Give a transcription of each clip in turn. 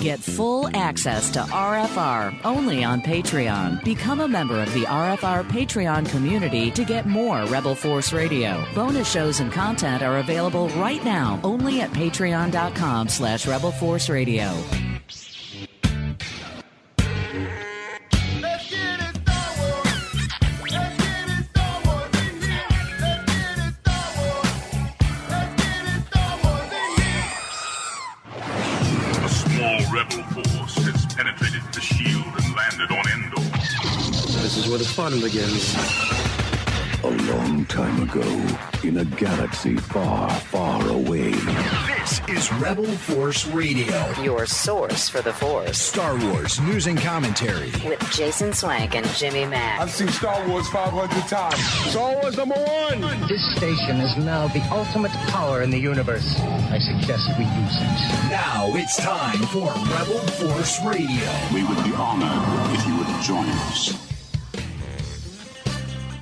Get full access to RFR only on Patreon. Become a member of the RFR Patreon community to get more Rebel Force Radio. Bonus shows and content are available right now only at patreon.com/Rebel Force Radio. Rebel force has penetrated the shield and landed on Endor. This is where the fun begins. A long time ago, in a galaxy far, far away. This is Rebel Force Radio. Your source for the Force. Star Wars news and commentary. With Jason Swank and Jimmy Mack. I've seen Star Wars 500 times. Star Wars #1. This station is now the ultimate power in the universe. I suggest we use it. Now it's time for Rebel Force Radio. We would be honored if you would join us.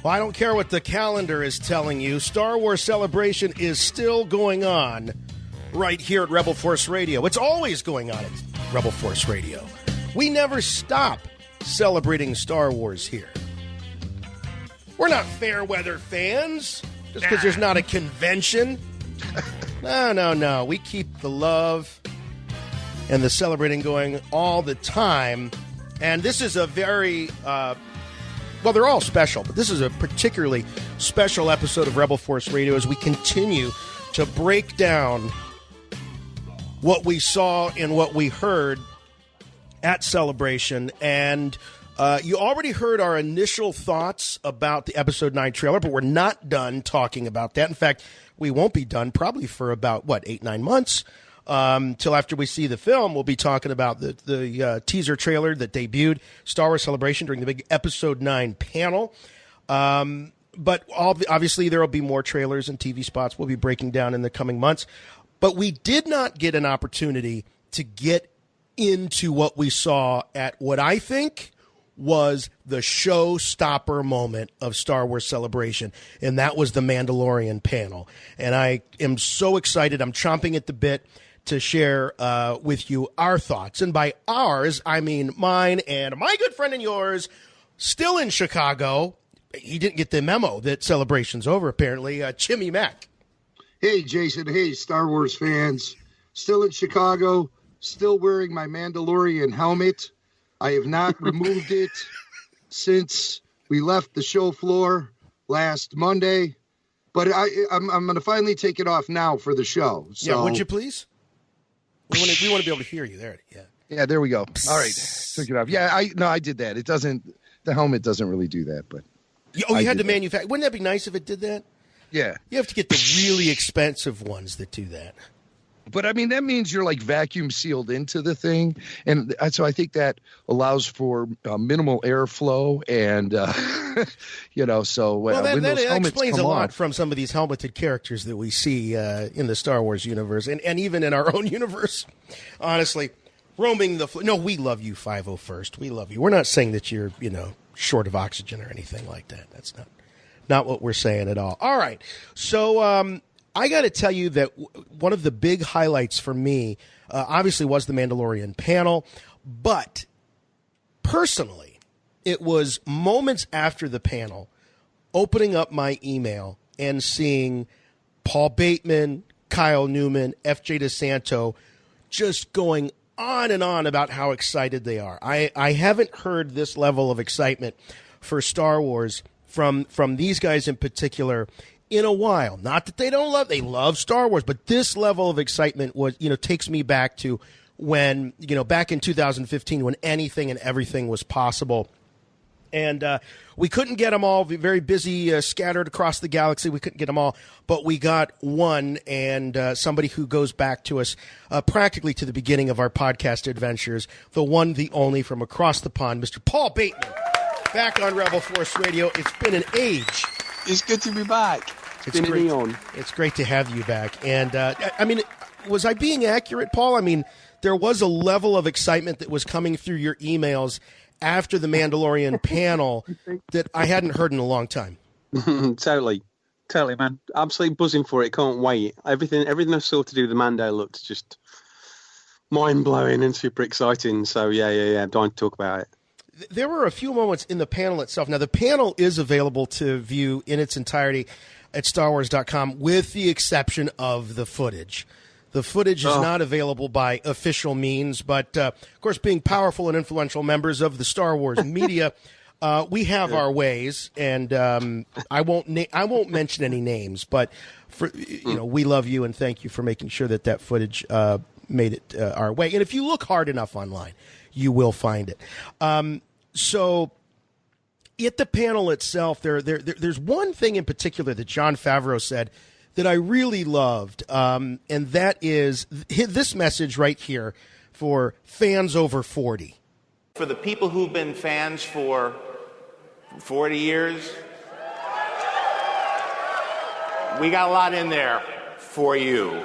Well, I don't care what the calendar is telling you. Star Wars Celebration is still going on right here at Rebel Force Radio. It's always going on at Rebel Force Radio. We never stop celebrating Star Wars here. We're not fair weather fans just because there's not a convention. No. We keep the love and the celebrating going all the time. And this is a very... well, they're all special, but this is a particularly special episode of Rebel Force Radio as we continue to break down what we saw and what we heard at Celebration. And you already heard our initial thoughts about the Episode 9 trailer, but we're not done talking about that. In fact, we won't be done probably for about, 8-9 months. Till after we see the film, we'll be talking about the teaser trailer that debuted Star Wars Celebration during the big Episode 9 panel. But obviously there will be more trailers and TV spots we'll be breaking down in the coming months. But we did not get an opportunity to get into what we saw at what I think was the showstopper moment of Star Wars Celebration, and that was the Mandalorian panel. And I am so excited. I'm chomping at the bit to share with you our thoughts. And by ours, I mean mine and my good friend and yours, still in Chicago. He didn't get the memo that Celebration's over, apparently. Jimmy Mack. Hey, Jason. Hey, Star Wars fans. Still in Chicago, still wearing my Mandalorian helmet. I have not removed it since we left the show floor last Monday. But I'm going to finally take it off now for the show. So. Yeah, would you please? We want to be able to hear you there. Yeah, there we go. All right, took it off. Yeah, I did that. It doesn't. The helmet doesn't really do that, but. Oh, you had to manufacture. Wouldn't that be nice if it did that? Yeah. You have to get the really expensive ones that do that. But, I mean, that means you're, like, vacuum sealed into the thing. And so I think that allows for minimal airflow and, so well, when that those helmets explains come a lot on, from some of these helmeted characters that we see in the Star Wars universe and even in our own universe, honestly. Roaming the floor. No, we love you, 501st. We love you. We're not saying that you're, short of oxygen or anything like that. That's not what we're saying at all. All right. So I got to tell you that one of the big highlights for me obviously was the Mandalorian panel, but personally, it was moments after the panel, opening up my email and seeing Paul Bateman, Kyle Newman, F.J. DeSanto just going on and on about how excited they are. I haven't heard this level of excitement for Star Wars from these guys in particular in a while. Not that they they love Star Wars, but this level of excitement was, takes me back to when, back in 2015 when anything and everything was possible. And we couldn't get them all, very busy, scattered across the galaxy. We couldn't get them all, but we got one, and somebody who goes back to us practically to the beginning of our podcast adventures, the one, the only, from across the pond, Mr. Paul Bateman, back on Rebel Force Radio. It's been an age. It's good to be back. It's been an eon. It's great to have you back. And, was I being accurate, Paul? I mean, there was a level of excitement that was coming through your emails after the Mandalorian panel that I hadn't heard in a long time. Totally, man. Absolutely buzzing for it. Can't wait. Everything I saw to do with the Mando looked just mind-blowing and super exciting. So, yeah, I'm dying to talk about it. There were a few moments in the panel itself. Now, the panel is available to view in its entirety at StarWars.com, with the exception of the footage. The footage is not available by official means, but, of course, being powerful and influential members of the Star Wars media, we have our ways, and I won't mention any names, but we love you and thank you for making sure that footage made it our way. And if you look hard enough online, you will find it. So at the panel itself, there's one thing in particular that Jon Favreau said that I really loved, and that is this message right here for fans over 40. For the people who've been fans for 40 years, we got a lot in there for you.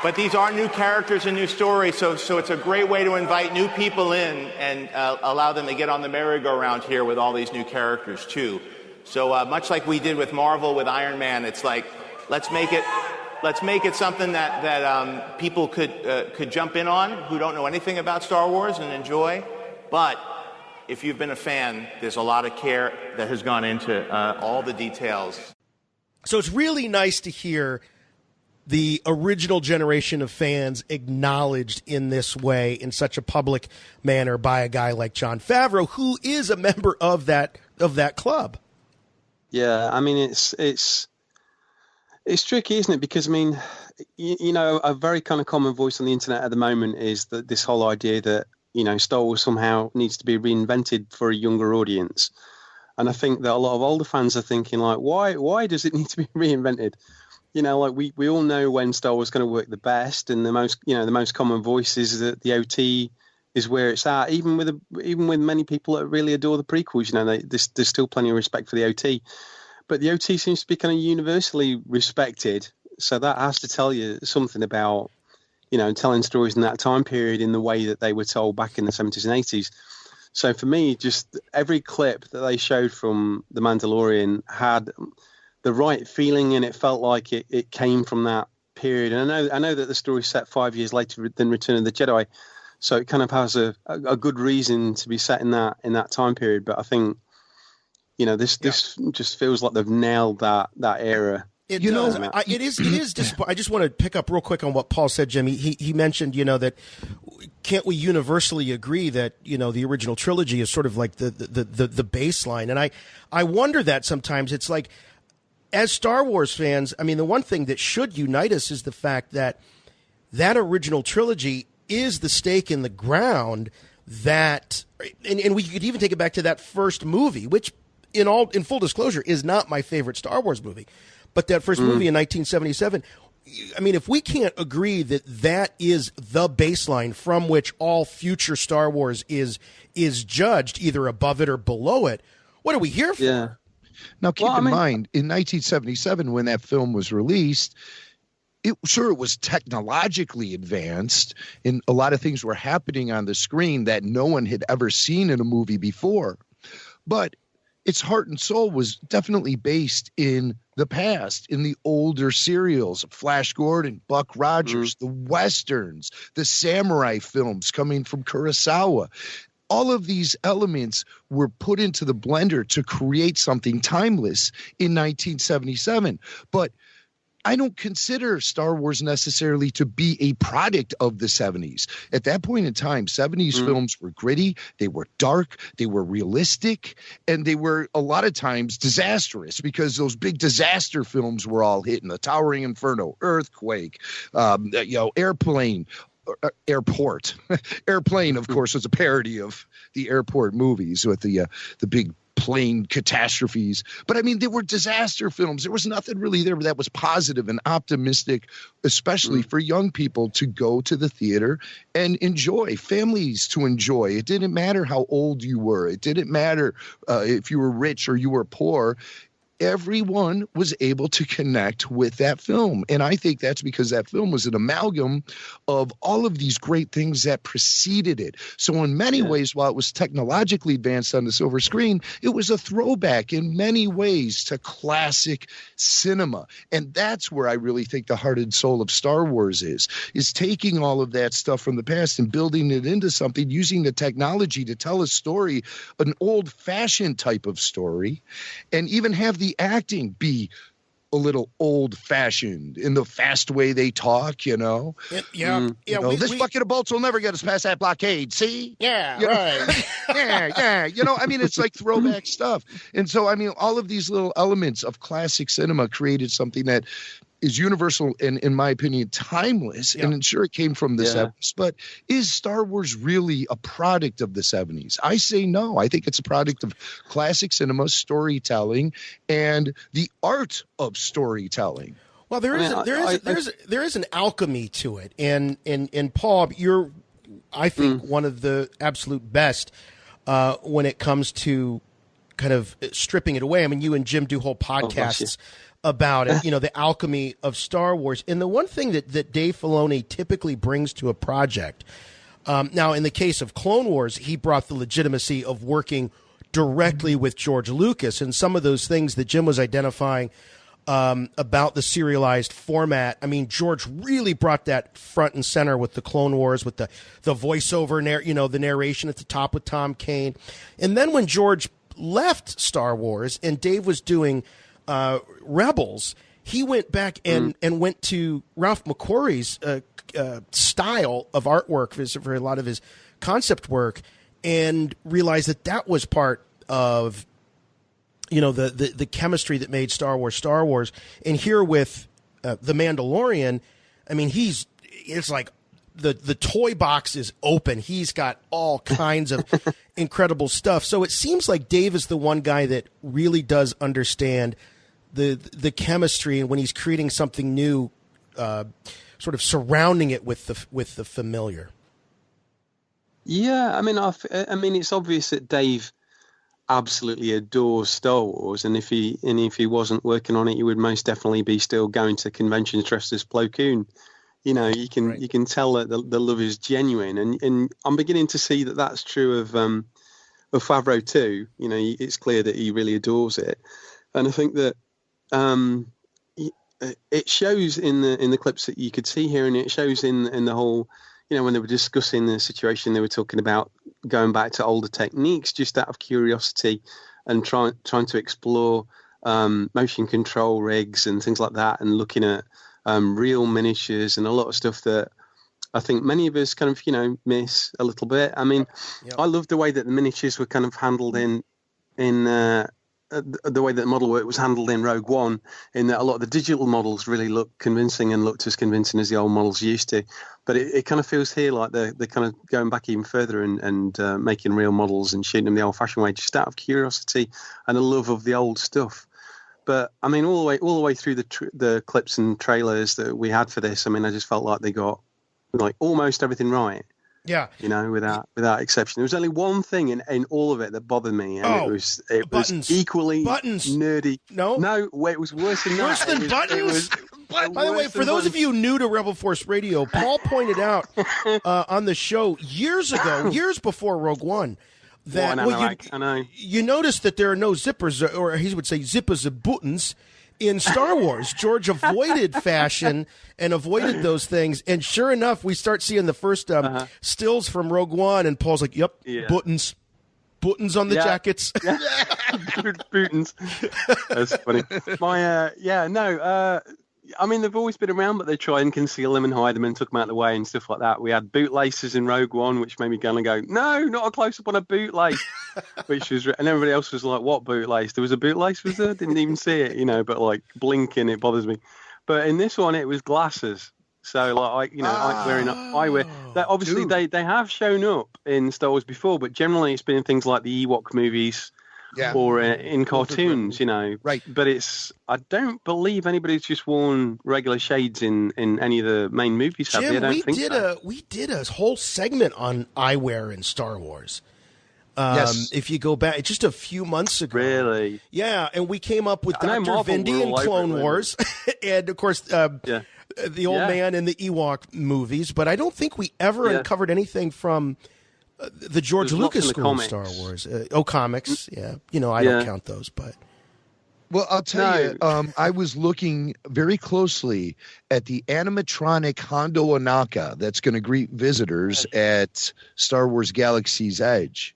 But these are new characters and new stories, so it's a great way to invite new people in and allow them to get on the merry-go-round here with all these new characters too. So much like we did with Marvel with Iron Man, it's like let's make it something that people could jump in on who don't know anything about Star Wars and enjoy. But if you've been a fan, there's a lot of care that has gone into all the details. So it's really nice to hear the original generation of fans acknowledged in this way, in such a public manner, by a guy like Jon Favreau, who is a member of that club. Yeah, I mean, it's tricky, isn't it? Because, I mean, you know, a very kind of common voice on the internet at the moment is that this whole idea that, you know, Star Wars somehow needs to be reinvented for a younger audience. And I think that a lot of older fans are thinking, like, why does it need to be reinvented? You know, like we all know when Star Wars is going to work the best, and the most common voice is that the OT is where it's at. Even with many people that really adore the prequels, you know, there's still plenty of respect for the OT, but the OT seems to be kind of universally respected. So that has to tell you something about, you know, telling stories in that time period in the way that they were told back in the 70s and 80s. So for me, just every clip that they showed from The Mandalorian had the right feeling, and it felt like it came from that period. And I know that the story's set 5 years later than Return of the Jedi, so it kind of has a good reason to be set in that time period. But I think, you know, this just feels like they've nailed that era. It is. I just want to pick up real quick on what Paul said, Jimmy. He mentioned, you know, that can't we universally agree that, you know, the original trilogy is sort of like the baseline, and I wonder that sometimes. It's like, as Star Wars fans, I mean, the one thing that should unite us is the fact that original trilogy is the stake in the ground that, and we could even take it back to that first movie, which in full disclosure is not my favorite Star Wars movie, but that first movie in 1977. I mean, if we can't agree that is the baseline from which all future Star Wars is judged, either above it or below it, what are we here for? Yeah. Now, keep in mind, in 1977, when that film was released, it was technologically advanced, and a lot of things were happening on the screen that no one had ever seen in a movie before. But its heart and soul was definitely based in the past, in the older serials, Flash Gordon, Buck Rogers, the Westerns, the samurai films coming from Kurosawa. All of these elements were put into the blender to create something timeless in 1977. But I don't consider Star Wars necessarily to be a product of the 70s. At that point in time, 70s films were gritty, they were dark, they were realistic, and they were a lot of times disastrous because those big disaster films were all hitting. The Towering Inferno, Earthquake, Airplane. Airplane, of course, was a parody of the airport movies with the big plane catastrophes. But I mean, they were disaster films. There was nothing really there that was positive and optimistic, especially for young people to go to the theater and enjoy, families to enjoy. It didn't matter how old you were. It didn't matter if you were rich or you were poor. everyone was able to connect with that film. And I think that's because that film was an amalgam of all of these great things that preceded it. So in many ways, while it was technologically advanced on the silver screen, it was a throwback in many ways to classic cinema. And that's where I really think the heart and soul of Star Wars is taking all of that stuff from the past and building it into something, using the technology to tell a story, an old-fashioned type of story, and even have the acting be a little old-fashioned in the fast way they talk, you know? This bucket of bolts will never get us past that blockade, see? Yeah, right. yeah. You know, I mean, it's like throwback stuff. And so, I mean, all of these little elements of classic cinema created something that is universal and, in my opinion, timeless. Yeah. And sure, it came from the 70s, but is Star Wars really a product of the 70s? I say no. I think it's a product of classic cinema, storytelling, and the art of storytelling. Well, there is an alchemy to it, and Paul, you're, I think, one of the absolute best when it comes to kind of stripping it away. I mean, you and Jim do whole podcasts about it, you know, the alchemy of Star Wars. And the one thing that Dave Filoni typically brings to a project, now in the case of Clone Wars, he brought the legitimacy of working directly with George Lucas, and some of those things that Jim was identifying about the serialized format. I mean, George really brought that front and center with the Clone Wars, with the voiceover, the narration at the top with Tom Kane. And then when George left Star Wars and Dave was doing Rebels, he went back and went to Ralph McQuarrie's style of artwork for a lot of his concept work, and realized that was part of, you know, the chemistry that made Star Wars. And here with the Mandalorian, I mean, it's like the toy box is open. He's got all kinds of incredible stuff. So it seems like Dave is the one guy that really does understand the chemistry, and when he's creating something new, sort of surrounding it with the familiar. Yeah, I mean, it's obvious that Dave absolutely adores Star Wars, and if he wasn't working on it, he would most definitely be still going to conventions dressed as Plo Koon. You know, you can tell that the love is genuine, and I'm beginning to see that that's true of Favreau too. You know, it's clear that he really adores it, and I think that it shows in the clips that you could see here, and it shows in the whole. You know, when they were discussing the situation, they were talking about going back to older techniques just out of curiosity and trying to explore motion control rigs and things like that, and looking at real miniatures and a lot of stuff that I think many of us kind of, you know, miss a little bit. I mean, I love the way that the miniatures were kind of handled in the way that model work was handled in Rogue One, in that a lot of the digital models really looked convincing and looked as convincing as the old models used to. But it kind of feels here like they're kind of going back even further and making real models and shooting them the old-fashioned way, just out of curiosity and a love of the old stuff. But I mean, all the way through the clips and trailers that we had for this, I mean, I just felt like they got like almost everything right. Yeah, you know, without exception. There was only one thing in all of it that bothered me, and it was equally nerdy. No, wait, it was worse than that. Worse than buttons. By the way, for those of you new to Rebel Force Radio, Paul pointed out on the show years before Rogue One, that I know. You noticed that there are no zippers, or he would say zippers of buttons, in Star Wars. George avoided fashion and avoided those things, and sure enough, we start seeing the first stills from Rogue One, and Paul's like, "Yep, buttons on the jackets." Yeah. Buttons. That's funny. I mean, they've always been around, but they try and conceal them and hide them and took them out of the way and stuff like that. We had bootlaces in Rogue One, which made me kind of go, no, not a close-up on a bootlace. And everybody else was like, what bootlace? There was a bootlace, was there? Didn't even see it, you know, but like blinking, it bothers me. But in this one, it was glasses. So, like, I'm wearing eyewear. That obviously, they have shown up in Star Wars before, but generally it's been in things like the Ewok movies. Yeah. Or in cartoons, you know. Right. But I don't believe anybody's just worn regular shades in any of the main movies. Jim, we did a whole segment on eyewear in Star Wars. Yes. If you go back just a few months ago. Really? Yeah, and we came up with Dr. Vindy and Clone Wars, and of course the Old Man and the Ewok movies. But I don't think we ever uncovered anything from the George Lucas School of Star Wars. Comics. Yeah, I don't count those, but. Well, I'll tell you, I was looking very closely at the animatronic Hondo Ohnaka that's going to greet visitors at Star Wars Galaxy's Edge.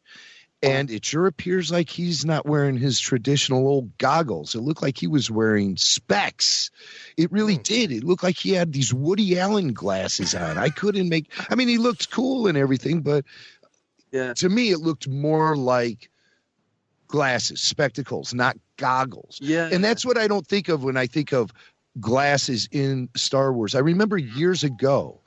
And it sure appears like he's not wearing his traditional old goggles. It looked like he was wearing specs. It really did. It looked like he had these Woody Allen glasses on. He looked cool and everything, but to me, it looked more like glasses, spectacles, not goggles. Yeah. And that's what I don't think of when I think of glasses in Star Wars. I remember years ago,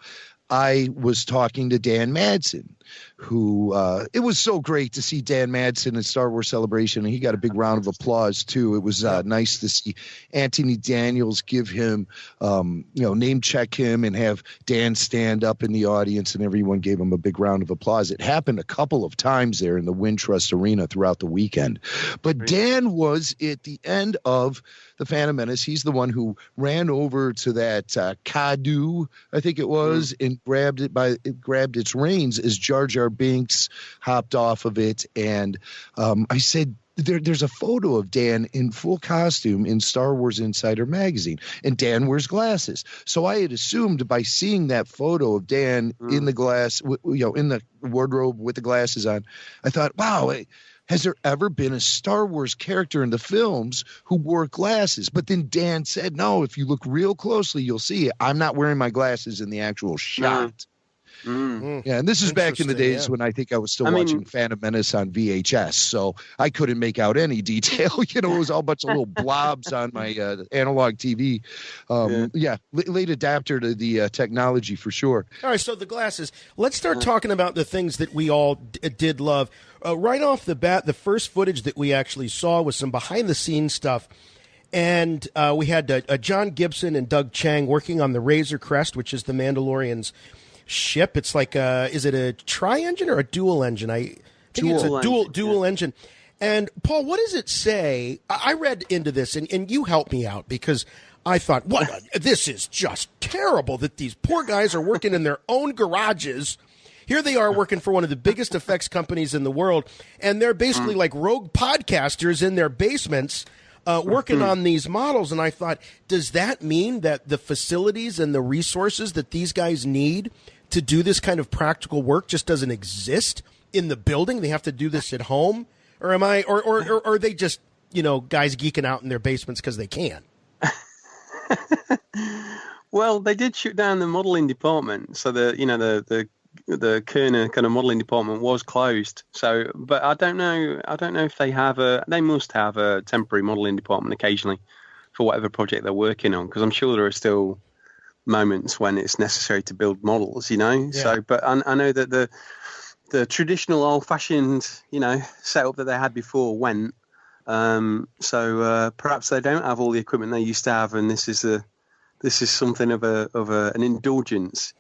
I was talking to Dan Madsen, who it was so great to see Dan Madsen in Star Wars Celebration, and he got a big round of applause too. It was nice to see Anthony Daniels give him, name check him and have Dan stand up in the audience, and everyone gave him a big round of applause. It happened a couple of times there in the Wintrust Arena throughout the weekend. But Dan was at the end of The Phantom Menace. He's the one who ran over to that Kadu, I think it was, and grabbed its reins as Jar Jar Binks hopped off of it. And I said, there's a photo of Dan in full costume in Star Wars Insider magazine, and Dan wears glasses. So I had assumed by seeing that photo of Dan in the in the wardrobe with the glasses on, I thought, wow, has there ever been a Star Wars character in the films who wore glasses? But then Dan said, no, if you look real closely, you'll see I'm not wearing my glasses in the actual shot. Yeah, and this is back in the days when I think I was still watching Phantom Menace on VHS, so I couldn't make out any detail. It was all a bunch of little blobs on my analog TV. Late adapter to the technology for sure. All right, so the glasses. Let's start talking about the things that we all did love. Right off the bat, the first footage that we actually saw was some behind-the-scenes stuff. And we had John Gibson and Doug Chiang working on the Razor Crest, which is the Mandalorian's ship. It's like is it a tri-engine or a dual engine? I think it's a dual engine. And Paul, what does it say? I read into this, and you helped me out because I thought, this is just terrible that these poor guys are working in their own garages. Here they are working for one of the biggest effects companies in the world, and they're basically like rogue podcasters in their basements working on these models. And I thought, does that mean that the facilities and the resources that these guys need to do this kind of practical work just doesn't exist in the building? They have to do this at home? Or am I, or are they just, guys geeking out in their basements because they can? Well, they did shoot down the modeling department. So the Kerner kind of modeling department was closed. So, but I don't know if they must have a temporary modeling department occasionally for whatever project they're working on. Because I'm sure there are still moments when it's necessary to build models, Yeah. So, but I know that the traditional old-fashioned, setup that they had before went. So perhaps they don't have all the equipment they used to have, and this is something of an indulgence,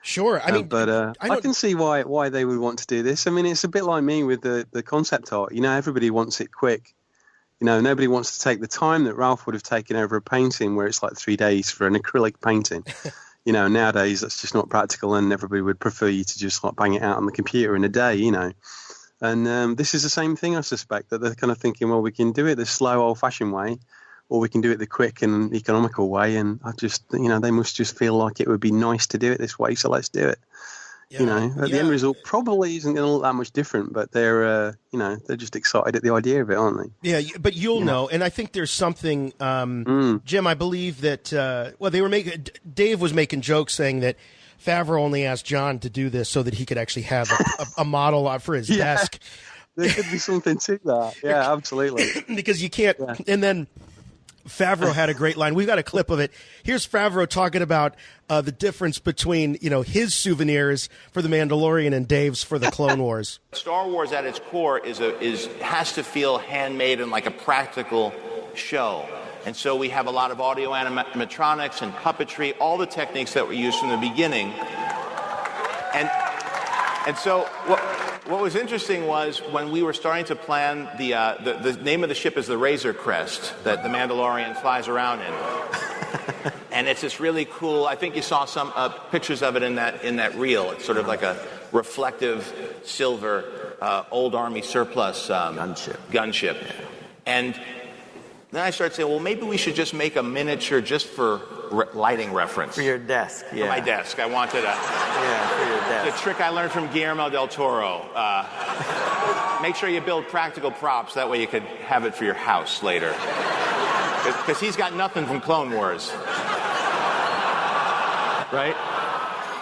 Sure. But I can see why they would want to do this. I mean, it's a bit like me with the concept art. Everybody wants it quick. Nobody wants to take the time that Ralph would have taken over a painting where it's like 3 days for an acrylic painting. Nowadays that's just not practical, and everybody would prefer you to just like bang it out on the computer in a day, And this is the same thing, I suspect, that they're kind of thinking, well, we can do it the slow, old-fashioned way, or we can do it the quick and economical way. And I just, they must just feel like it would be nice to do it this way, so let's do it. Yeah. The end result probably isn't going to look that much different, but they're, they're just excited at the idea of it, aren't they? Yeah, but you'll know. And I think there's something, Jim, I believe that, Dave was making jokes saying that Favreau only asked John to do this so that he could actually have a model for his desk. There could be something to that. Yeah, absolutely. Because you can't, and then Favreau had a great line. We've got a clip of it. Here's Favreau talking about the difference between, his souvenirs for The Mandalorian and Dave's for the Clone Wars. Star Wars at its core has to feel handmade and like a practical show. And so we have a lot of audio animatronics and puppetry, all the techniques that were used from the beginning. And so What was interesting was when we were starting to plan the name of the ship is the Razor Crest that the Mandalorian flies around in. And it's this really cool, I think you saw some pictures of it in that reel. It's sort of like a reflective silver old Army surplus gunship. And then I started saying, well, maybe we should just make a miniature just for lighting reference. For your desk, For my desk. I wanted for your desk. The trick I learned from Guillermo del Toro. Make sure you build practical props. That way you could have it for your house later. Because he's got nothing from Clone Wars. Right?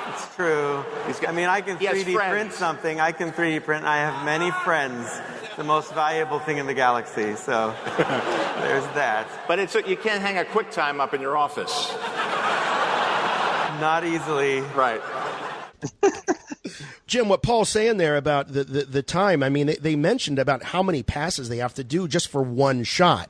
It's true. I can 3D print something. I can 3D print. I have many friends. The most valuable thing in the galaxy. So there's that. But you can't hang a QuickTime up in your office. Not easily. Right. Jim, what Paul's saying there about the time, I mean, they mentioned about how many passes they have to do just for one shot.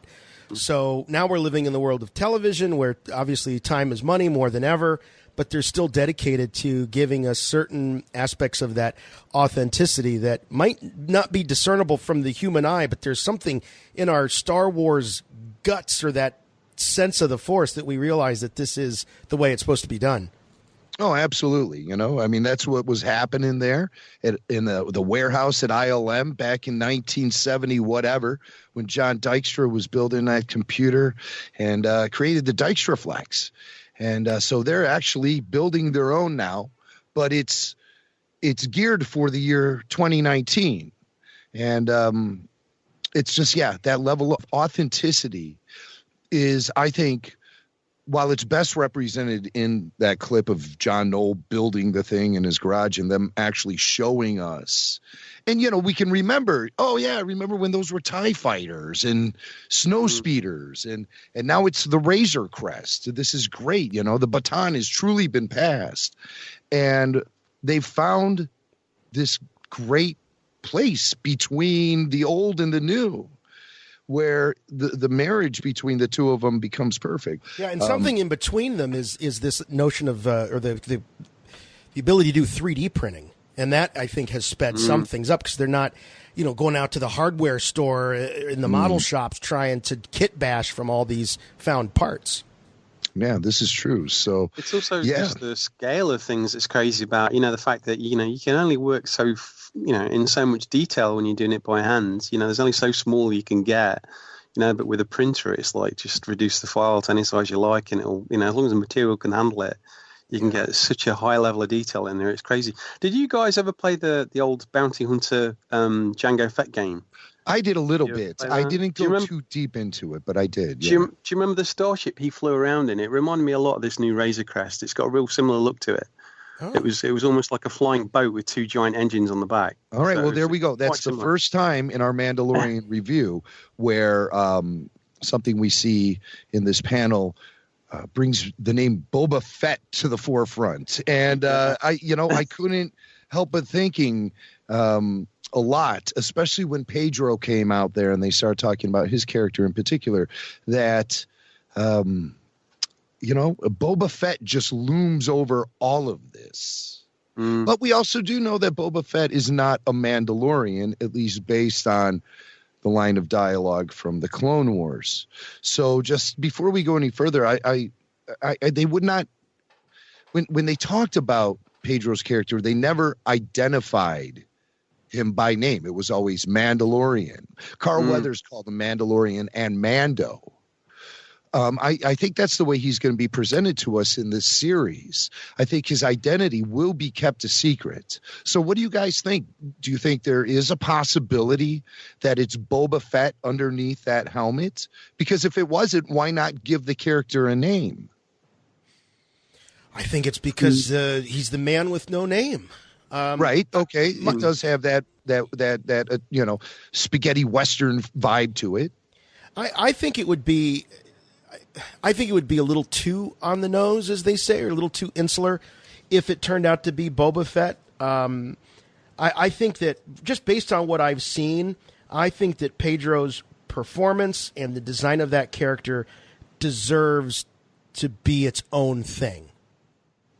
So now we're living in the world of television where obviously time is money more than ever, but they're still dedicated to giving us certain aspects of that authenticity that might not be discernible from the human eye, but there's something in our Star Wars guts or that sense of the Force that we realize that this is the way it's supposed to be done. Oh, absolutely. That's what was happening there in the warehouse at ILM back in 1970, whatever, when John Dykstra was building that computer and created the Dykstraflex. And so they're actually building their own now, but it's geared for the year 2019. And it's just, that level of authenticity is, I think, while it's best represented in that clip of John Knoll building the thing in his garage and them actually showing us. And, we can remember, remember when those were TIE fighters and snow speeders and now it's the Razor Crest. This is great. The baton has truly been passed and they've found this great place between the old and the new, where the marriage between the two of them becomes perfect. Yeah, and something in between them is this notion of or the ability to do 3D printing, and that I think has sped some things up because they're not, going out to the hardware store in the model shops trying to kit bash from all these found parts. Yeah, this is true. So it's also just the scale of things that's crazy about, the fact that, you can only work so in so much detail when you're doing it by hand. There's only so small you can get, but with a printer, it's like just reduce the file to any size you like, and it'll, as long as the material can handle it, you can get such a high level of detail in there. It's crazy. Did you guys ever play the old Bounty Hunter Jango Fett game? I did a little bit. I didn't go too deep into it, but I did. Do you remember the starship he flew around in? It reminded me a lot of this new Razor Crest. It's got a real similar look to it. Oh. It was almost like a flying boat with two giant engines on the back. All right, well, there we go. That's the first time in our Mandalorian review where something we see in this panel brings the name Boba Fett to the forefront. And I couldn't help but thinking a lot, especially when Pedro came out there and they started talking about his character in particular, that Boba Fett just looms over all of this. But we also do know that Boba Fett is not a Mandalorian, at least based on the line of dialogue from the Clone Wars. So just before we go any further, I they would not, when they talked about Pedro's character, they never identified him by name. It was always Mandalorian. Carl Weathers called him Mandalorian and Mando. I think that's the way he's going to be presented to us in this series. I think his identity will be kept a secret. So what do you guys think? Do you think there is a possibility that it's Boba Fett underneath that helmet? Because if it wasn't, why not give the character a name? I think it's because he's the man with no name. Right. Okay. It does have that spaghetti Western vibe to it. I think it would be. I think it would be a little too on the nose, as they say, or a little too insular, if it turned out to be Boba Fett. I think that just based on what I've seen, I think that Pedro's performance and the design of that character deserves to be its own thing.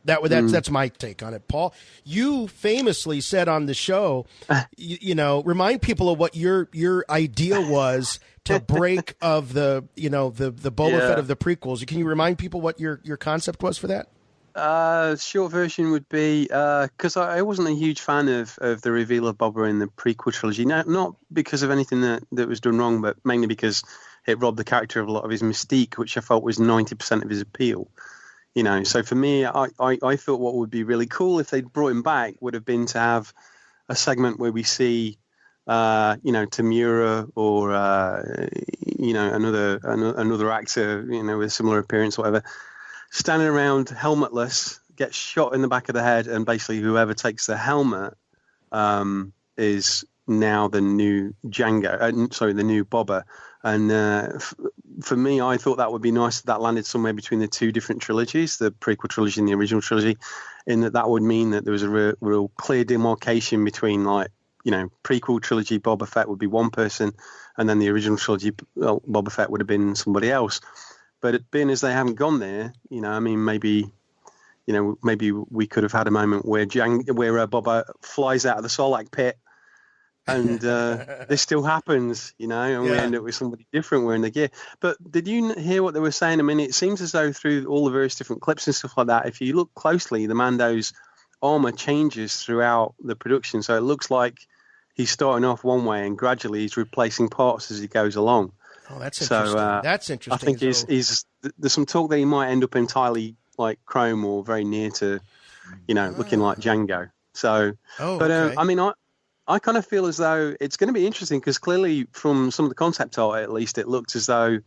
That's my take on it, Paul. You famously said on the show, remind people of what your idea was to break of the Boba Fett of the prequels. Can you remind people what your concept was for that? Short version would be because I wasn't a huge fan of the reveal of Boba in the prequel trilogy. Not because of anything that was done wrong, but mainly because it robbed the character of a lot of his mystique, which I felt was 90% of his appeal. So for me, I thought what would be really cool if they'd brought him back would have been to have a segment where we see, Tamura or another actor, with a similar appearance, or whatever, standing around helmetless, gets shot in the back of the head, and basically whoever takes the helmet is now the new the new Boba. And for me, I thought that would be nice if that landed somewhere between the two different trilogies, the prequel trilogy and the original trilogy, in that would mean that there was a real clear demarcation between, prequel trilogy Boba Fett would be one person, and then the original trilogy Boba Fett would have been somebody else. But being as they haven't gone there, maybe we could have had a moment where Boba flies out of the Sarlacc pit, and this still happens, and we end up with somebody different wearing the gear. But did you hear what they were saying? I mean, it seems as though through all the various different clips and stuff like that, if you look closely, the Mando's armor changes throughout the production. So it looks like he's starting off one way and gradually he's replacing parts as he goes along. Oh, that's interesting. That's interesting. I think there's some talk that he might end up entirely like Chrome or very near to, looking like Django. So, I kind of feel as though it's going to be interesting because clearly from some of the concept art, at least, it looked as though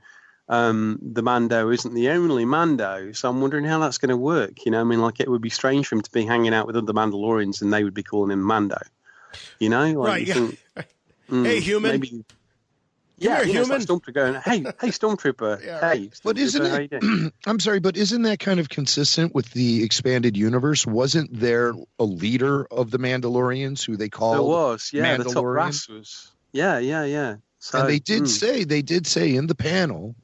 the Mando isn't the only Mando. So I'm wondering how that's going to work. It would be strange for him to be hanging out with other Mandalorians and they would be calling him Mando. Right. Hey, human. Maybe, human. It's like Stormtrooper going, hey, Stormtrooper. Hey, Stormtrooper, but isn't it? I'm sorry, but isn't that kind of consistent with the expanded universe? Wasn't there a leader of the Mandalorians who they called? There was, Mandalorian? The top brass was. Yeah. So, and they did say in the panel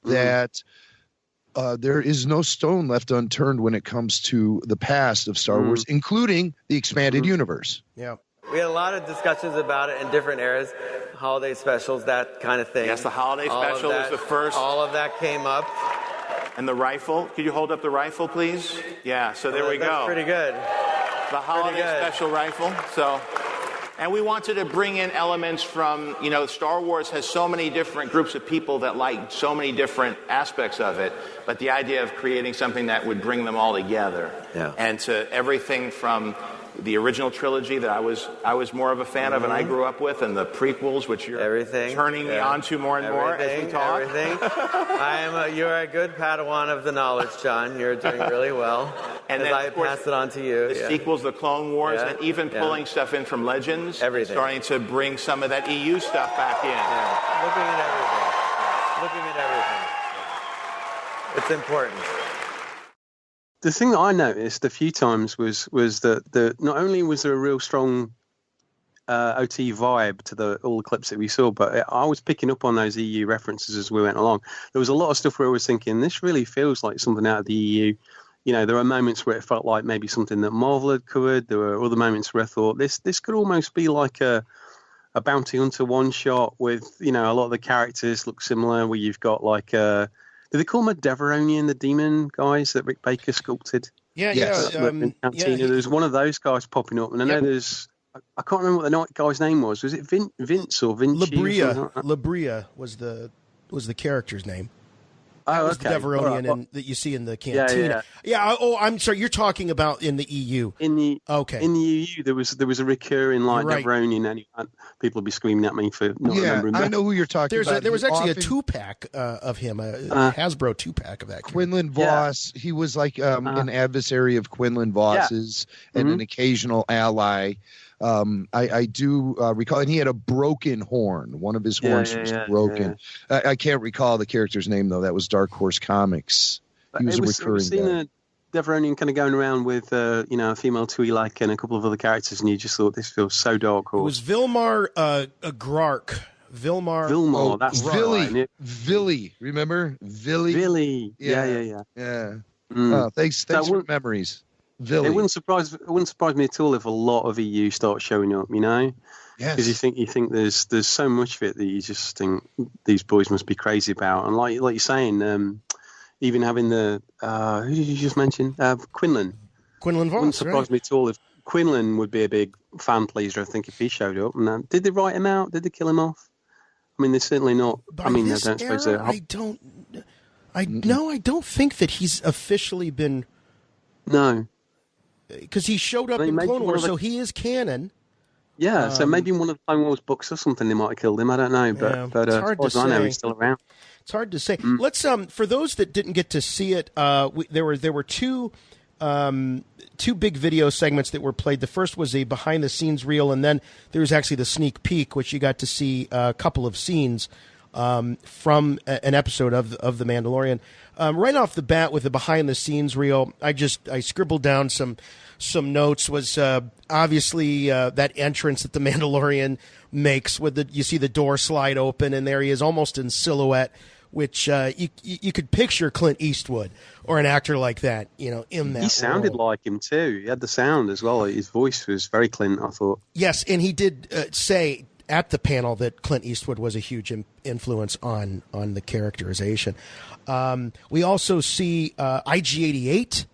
that there is no stone left unturned when it comes to the past of Star Wars, including the expanded universe. Yeah. We had a lot of discussions about it in different eras, holiday specials, that kind of thing. Yes, the holiday special was the first. All of that came up. And the rifle. Could you hold up the rifle, please? Yeah, so there we go. That's pretty good. The holiday special rifle. So, and we wanted to bring in elements from, Star Wars has so many different groups of people that like so many different aspects of it, but the idea of creating something that would bring them all together. Yeah. And to everything from the original trilogy that I was more of a fan of and I grew up with, and the prequels, which you're turning me on to more and more as we talk. You're a good Padawan of the knowledge, John. You're doing really well. And then, I pass it on to you. The sequels, the Clone Wars, and even pulling stuff in from Legends. Starting to bring some of that EU stuff back in. Yeah. Looking at everything. It's important. The thing that I noticed a few times was that not only was there a real strong OT vibe to all the clips that we saw, but I was picking up on those EU references as we went along. There was a lot of stuff where I was thinking, this really feels like something out of the EU. There were moments where it felt like maybe something that Marvel had covered. There were other moments where I thought this could almost be like a bounty hunter one shot with, a lot of the characters look similar, where you've got like do they call them a Deveronian, the demon guys that Rick Baker sculpted? There's one of those guys popping up, and I know there's. I can't remember what the guy's name was. Was it Vince or Vinci? Labria was the character's name. That was the Deveronian that you see in the cantina. I'm sorry. You're talking about in the EU. In the EU, there was a recurring Deveronian, and people will be screaming at me for not remembering. I know who you're talking about. There was actually a 2-pack of him, a Hasbro 2-pack of that. Quinlan Voss. He was like an adversary of Quinlan Voss's and an occasional ally. I do recall, and he had a broken horn. One of his horns was broken. Yeah. I can't recall the character's name, though. That was Dark Horse Comics. He was a recurring guy. Deveronian kind of going around with, a female Twi'lek and a couple of other characters, and you just thought, this feels so Dark Horse. It was Vilmar Grark. Vilmar, that's Villy. right. Villy, remember? Villy. Yeah. Oh, thanks for memories. Villy. It wouldn't surprise me at all if a lot of EU starts showing up, you know? Yes. Because you think there's so much of it that you just think these boys must be crazy about. And like you're saying, even having the who did you just mention? Quinlan. Quinlan Voss. Wouldn't surprise me at all if Quinlan would be a big fan pleaser, I think, if he showed up. And did they write him out? Did they kill him off? I mean, they're certainly not. By I mean, this I don't suppose they're. I don't think that he's officially been. No. Because he showed up in Clone Wars, so he is canon. Yeah, so maybe in one of the Clone Wars books or something they might have killed him. I don't know, but it's hard to say. I know he's still around. It's hard to say. Let's for those that didn't get to see it, there were two big video segments that were played. The first was a behind the scenes reel, and then there was actually the sneak peek, which you got to see a couple of scenes from an episode of The Mandalorian. Right off the bat with the behind the scenes reel, I scribbled down some notes. Was obviously that entrance that the Mandalorian makes with you see the door slide open, and there he is almost in silhouette, which you could picture Clint Eastwood or an actor like that, in that. He sounded like him too. He had the sound as well. His voice was very Clint, I thought. Yes, and he did say at the panel that Clint Eastwood was a huge influence on the characterization. We also see IG-88,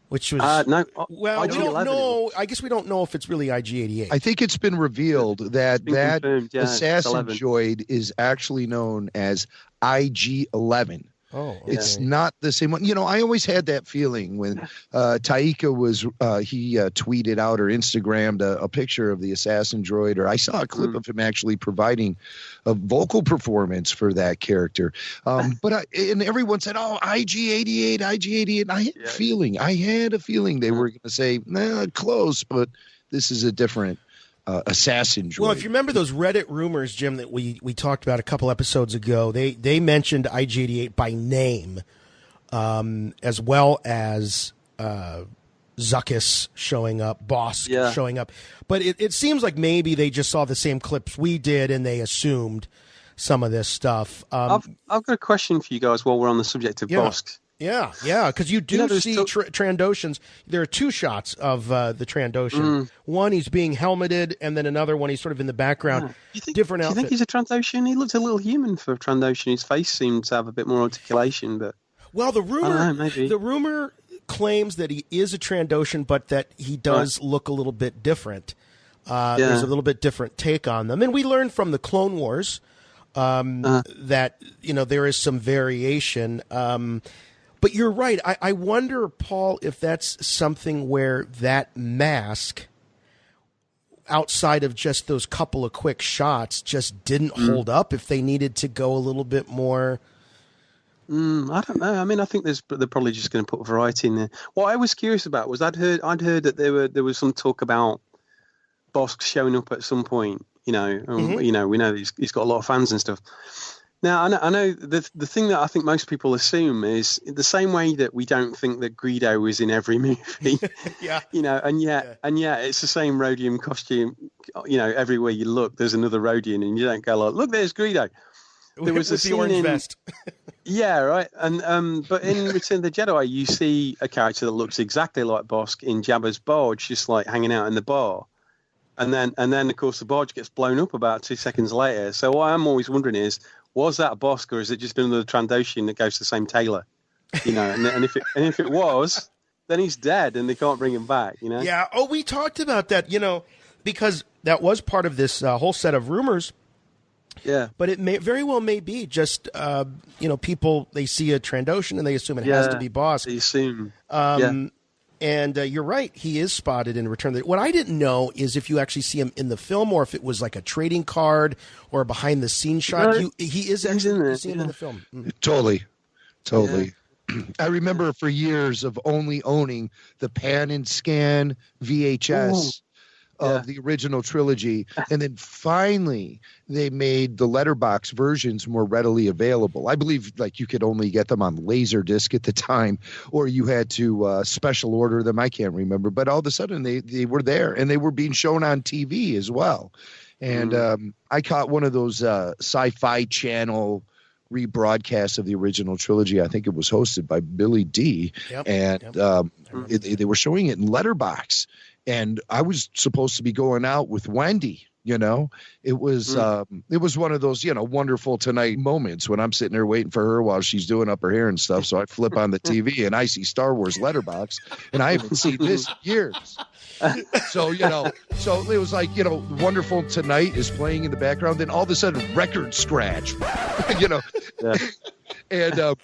which was no. Well, we don't know. I guess we don't know if it's really IG-88. I think it's been revealed that assassin droid is actually known as IG-11. Oh, okay. It's not the same one. I always had that feeling when Taika was he tweeted out or Instagrammed a picture of the assassin droid, or I saw a clip of him actually providing a vocal performance for that character. And everyone said, "Oh, IG-88, IG-88." And I had a feeling they were going to say, "Nah, close," but this is a different assassin droid. Well, if you remember those Reddit rumors, Jim, that we talked about a couple episodes ago, they mentioned IG-88 by name, as well as Zuckuss showing up, Bosk showing up. But it seems like maybe they just saw the same clips we did and they assumed some of this stuff. I've got a question for you guys while we're on the subject of Bosk. Yeah, because you do see Trandoshans. There are two shots of the Trandoshan. One, he's being helmeted, and then another one, he's sort of in the background. Different outfit. Do you think he's a Trandoshan? He looks a little human for a Trandoshan. His face seems to have a bit more articulation. But the rumor claims that he is a Trandoshan, but that he does look a little bit different. There's a little bit different take on them. And we learned from the Clone Wars that there is some variation. But you're right. I wonder, Paul, if that's something where that mask, outside of just those couple of quick shots, just didn't hold up. If they needed to go a little bit more. I don't know. I mean, I think they're probably just going to put variety in there. What I was curious about was I'd heard that there was some talk about Bosk showing up at some point. We know he's got a lot of fans and stuff. Now, I know the thing that I think most people assume is the same way that we don't think that Greedo is in every movie. And yet it's the same Rhodium costume. Everywhere you look, there's another Rhodian, and you don't go like, "Look, there's Greedo." There was with the orange vest. Yeah, right. And but in Return of the Jedi, you see a character that looks exactly like Bosk in Jabba's barge, just like hanging out in the bar. And then of course the barge gets blown up about 2 seconds later. So what I'm always wondering is, was that Bosk, or has it just been another Trandoshan that goes to the same tailor? And if it was, then he's dead and they can't bring him back. Yeah. Oh, we talked about that. Because that was part of this whole set of rumors. Yeah. But it very well may be just people, they see a Trandoshan and they assume it has to be Bosk. They assume. And you're right, he is spotted in Return of the... What I didn't know is if you actually see him in the film or if it was like a trading card or a behind-the-scenes shot. He is actually seen in the film. Totally. Yeah. I remember for years of only owning the pan and scan VHS of the original trilogy, and then finally they made the letterbox versions more readily available. I believe you could only get them on Laserdisc at the time, or you had to special order them. I can't remember, but all of a sudden they were there, and they were being shown on TV as well. And I caught one of those Sci-Fi Channel rebroadcast of the original trilogy. I think it was hosted by Billy D. They were showing it in letterbox, and I was supposed to be going out with Wendy. You know, it was one of those, Wonderful Tonight moments when I'm sitting there waiting for her while she's doing up her hair and stuff. So I flip on the TV and I see Star Wars letterbox, and I haven't seen this in years. So, so it was like, Wonderful Tonight is playing in the background. Then all of a sudden, record scratch, Yeah.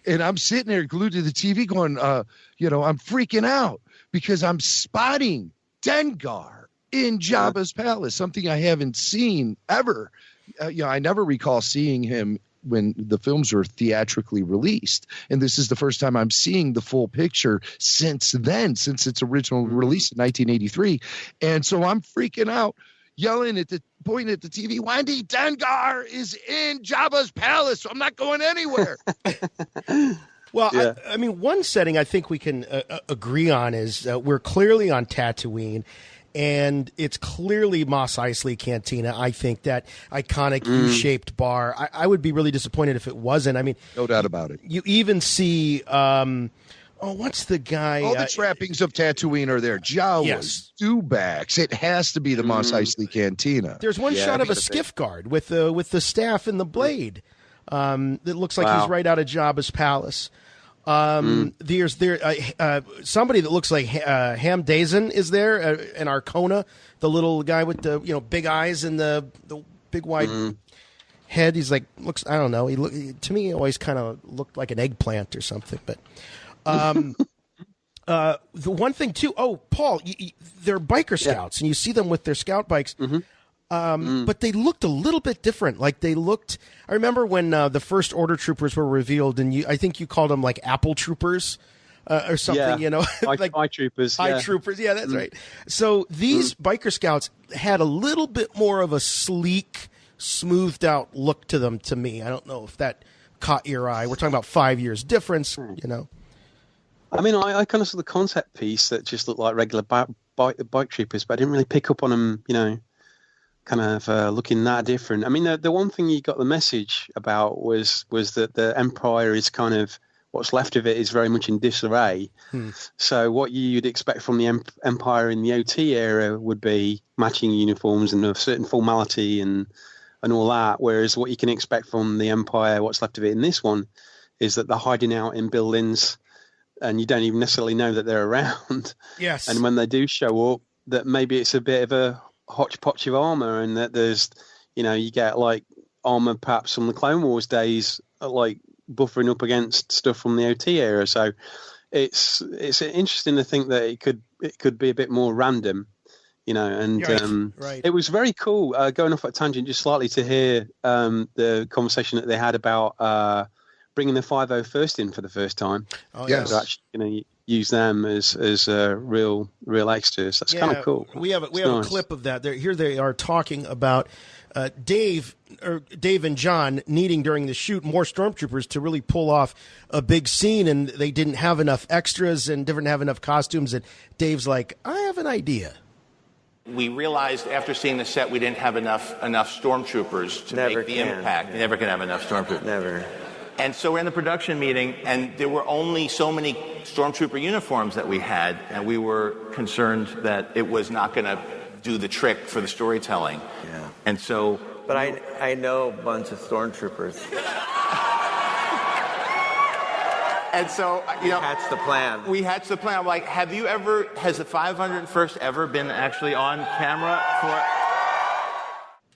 And I'm sitting there glued to the TV going, I'm freaking out because I'm spotting Dengar in Jabba's palace, something I haven't seen ever. I never recall seeing him when the films were theatrically released. And this is the first time I'm seeing the full picture since its original release in 1983. And so I'm freaking out, pointing at the TV, Wendy, Dengar is in Jabba's palace, so I'm not going anywhere. Well, yeah. I mean, one setting I think we can agree on is we're clearly on Tatooine. And it's clearly Mos Eisley Cantina. I think that iconic U-shaped bar. I would be really disappointed if it wasn't. I mean, no doubt about it. You even see, what's the guy? All the trappings of Tatooine are there. Jawas, dewbacks. It has to be the Mos Eisley Cantina. There's one shot of a skiff guard with the staff and the blade. That looks like he's right out of Jabba's palace. There's somebody that looks like Ham Dazen is there, and Arcona, the little guy with the big eyes and the big wide head. He's like I don't know. To me, he always kind of looked like an eggplant or something. But the one thing too. Oh, Paul, they're biker scouts, and you see them with their scout bikes. But they looked a little bit different. Like they looked. I remember when the First Order troopers were revealed, and I think you called them like Apple troopers or something. Like eye troopers. Eye troopers. Yeah, that's right. So these biker scouts had a little bit more of a sleek, smoothed out look to them. To me, I don't know if that caught your eye. We're talking about 5 years difference. I mean, I kind of saw the concept piece that just looked like regular bike troopers, but I didn't really pick up on them. Kind of looking that different. I mean, the one thing you got the message about was that the Empire is kind of what's left of it is very much in disarray. So what you'd expect from the Empire in the OT era would be matching uniforms and a certain formality and all that. Whereas what you can expect from the Empire, what's left of it in this one, is that they're hiding out in buildings and you don't even necessarily know that they're around. Yes. And when they do show up, that maybe it's a bit of a hodgepodge of armor, and that there's you get like armor perhaps from the Clone Wars days, like buffering up against stuff from the OT era. So it's interesting to think that it could be a bit more random, and right. It was very cool, going off at tangent just slightly, to hear the conversation that they had about bringing the 501st in for the first time. Oh yes. So actually use them as real extras. That's kind of cool. We have a clip of that. Here they are talking about Dave and John needing during the shoot more stormtroopers to really pull off a big scene, and they didn't have enough extras and didn't have enough costumes. And Dave's like, I have an idea. We realized after seeing the set we didn't have enough stormtroopers to make the impact. You never can have enough stormtroopers. Never. And so we're in the production meeting, and there were only so many stormtrooper uniforms that we had, and we were concerned that it was not going to do the trick for the storytelling. Yeah. And so... But I know a bunch of stormtroopers. And so, We hatched the plan. I'm like, has the 501st ever been actually on camera for...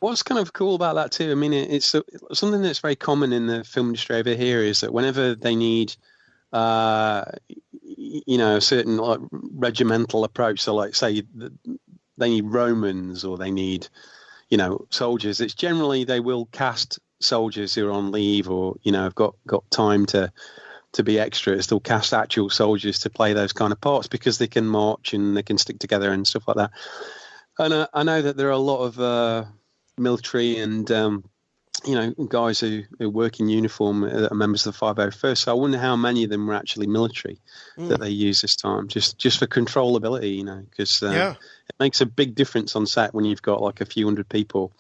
What's kind of cool about that too, I mean, it's something that's very common in the film industry over here, is that whenever they need, a certain like regimental approach, so like say they need Romans or they need, soldiers, it's generally they will cast soldiers who are on leave or, have got time to be extras. They'll cast actual soldiers to play those kind of parts because they can march and they can stick together and stuff like that. And I know that there are a lot of military and guys who work in uniform that are members of the 501st. So I wonder how many of them were actually military that they use this time, just for controllability, because it makes a big difference on set when you've got like a few hundred people.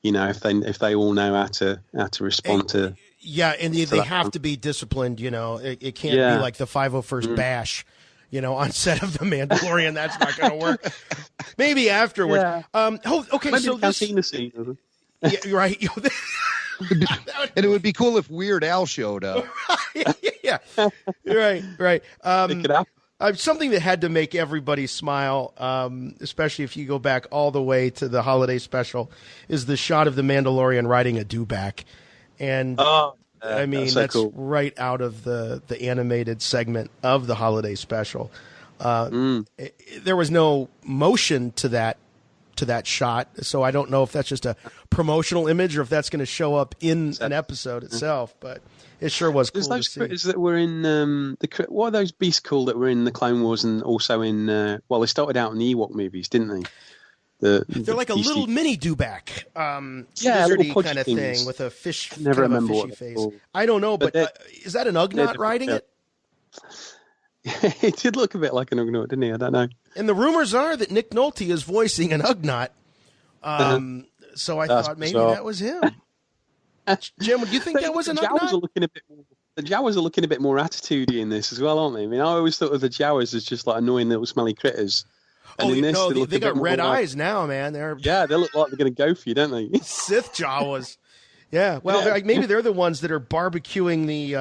If they all know how to respond to Yeah, and they have to be disciplined, you know. It can't be like the 501st bash, you know, on set of The Mandalorian. That's not going to work. Maybe afterwards. Yeah. Okay, maybe so this... scene. Yeah, right. And it would be cool if Weird Al showed up. Yeah, right. Something that had to make everybody smile, especially if you go back all the way to the holiday special, is the shot of the Mandalorian riding a dewback. And I mean, that's cool. Right out of the animated segment of the holiday special. There was no motion to that shot, so I don't know if that's just a promotional image or if that's going to show up in an episode itself. But it sure was cool to see. Critters that were in what are those beasts called that were in the Clone Wars and also in they started out in the Ewok movies, didn't they? They're like a little mini dewback, lizardy kind of thing with a fish. Never remember what face. I don't know, but is that an Ugnaught riding it? It did look a bit like an Ugnaught, didn't he? I don't know. And the rumors are that Nick Nolte is voicing an Ugnaught. So I thought maybe that was him. Jim, do you think that was an Ugnaught? The Jawas are looking a bit more attitudey in this as well, aren't they? I mean, I always thought of the Jawas as just like annoying little smelly critters. And they got red eyes now, man. They look like they're going to go for you, don't they? Sith Jawas. Yeah, well, maybe they're the ones that are barbecuing the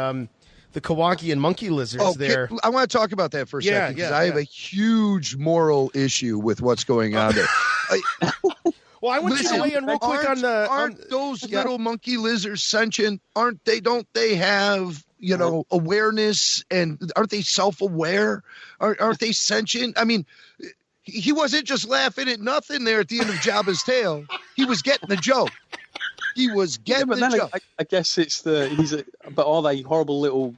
Kowakian monkey lizards there. I want to talk about that for a second because I have a huge moral issue with what's going on there. Well, I want you to weigh in real quick on the... Aren't those little monkey lizards sentient? Don't they have, awareness, and aren't they self-aware? Aren't they sentient? I mean... He wasn't just laughing at nothing there at the end of Jabba's tale. He was getting the joke. He was getting the joke. I guess it's but are they horrible little,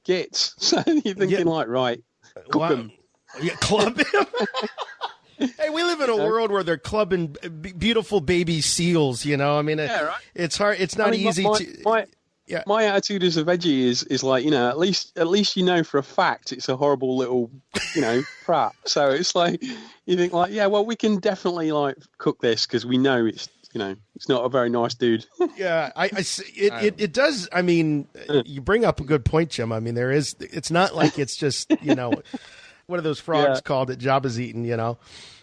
gits? So you're thinking right, cook them. Yeah, club him. Hey, we live in a world where they're clubbing beautiful baby seals, I mean, it's hard. It's not easy to... My attitude as a veggie is like, at least for a fact it's a horrible little, crap. So it's like you think like, we can definitely like cook this because we know it's it's not a very nice dude. Yeah, it does. I mean, you bring up a good point, Jim. I mean, it's not like it's just what are those frogs called that Jabba's eating? Athena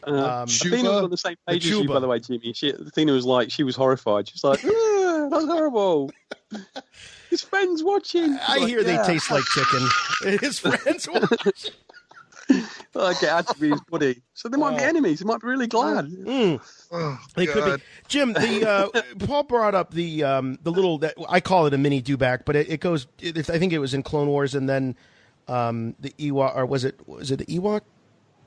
was on the same page as you, by the way, Jimmy. Athena was like, she was horrified. She's like, that's horrible. His friends watching. I hear they taste like chicken. His friends watching. Like it had to be his buddy. So they might be enemies. They might be really glad. They could be. Jim, Paul brought up the little I call it a mini dewback, but it goes. I think it was in Clone Wars, and then the Ewok, or was it the Ewok?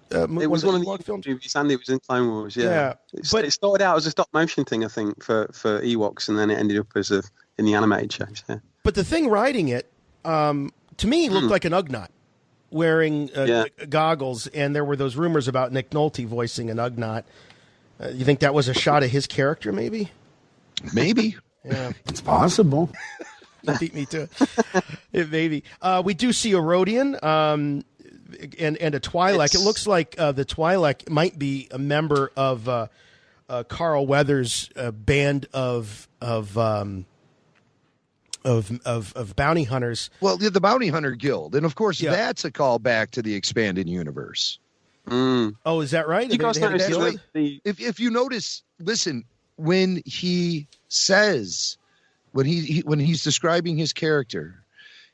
It was one of the Ewok films. And it was in Clone Wars. Yeah. But it started out as a stop motion thing, I think, for Ewoks, and then it ended up as in the animated shows. Yeah. But the thing riding it, to me, looked like an Ugnaught wearing goggles, and there were those rumors about Nick Nolte voicing an Ugnaught. You think that was a shot of his character, maybe? Maybe. Yeah, it's possible. You beat me to it. Maybe. We do see a Rodian and a Twi'lek. It looks like the Twi'lek might be a member of Carl Weathers' band of bounty hunters. Well, the Bounty Hunter Guild, and of course that's a callback to the expanded universe. Oh, is that right? You guys notice if you notice, listen, when he says, when he's describing his character,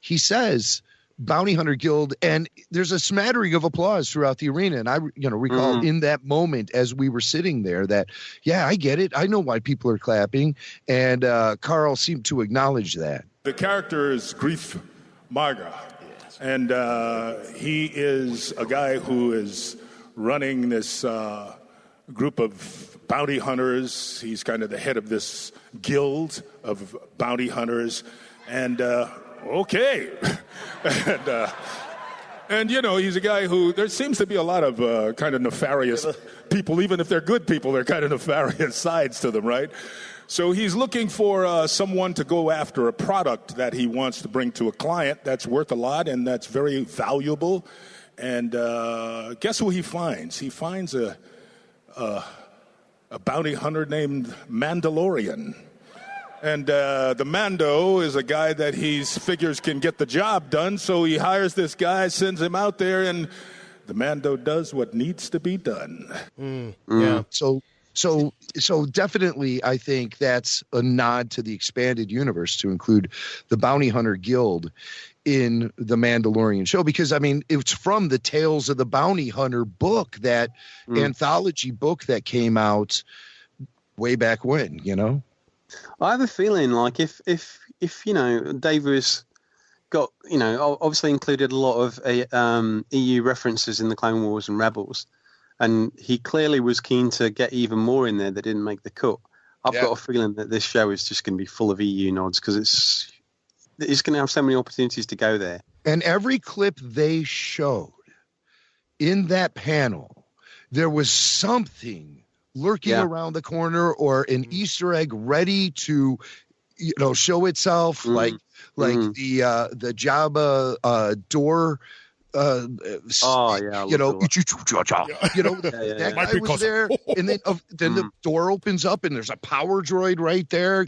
he says Bounty Hunter Guild, and there's a smattering of applause throughout the arena. And I, recall in that moment as we were sitting there that, I get it. I know why people are clapping. And Carl seemed to acknowledge that. The character is Grief Marga, and he is a guy who is running this group of bounty hunters. He's kind of the head of this guild of bounty hunters, and and he's a guy who, there seems to be a lot of kind of nefarious people. Even if they're good people, they're kind of nefarious sides to them, right? So he's looking for someone to go after a product that he wants to bring to a client that's worth a lot and that's very valuable. And guess who he finds? He finds a bounty hunter named Mandalorian. And the Mando is a guy that he figures can get the job done, so he hires this guy, sends him out there, and the Mando does what needs to be done. Yeah. So definitely, I think that's a nod to the expanded universe to include the Bounty Hunter Guild in the Mandalorian show, because I mean, it's from the Tales of the Bounty Hunter book, that anthology book that came out way back when, you know. I have a feeling like if you know, Dave was got, you know, obviously included a lot of EU references in the Clone Wars and Rebels, and he clearly was keen to get even more in there that didn't make the cut. I've got a feeling that this show is just going to be full of EU nods, because it's going to have so many opportunities to go there. And every clip they showed in that panel, there was something lurking around the corner, or an Easter egg ready to, you know, show itself, like the Jabba door. You know, that guy was there, and then the door opens up, and there's a power droid right there.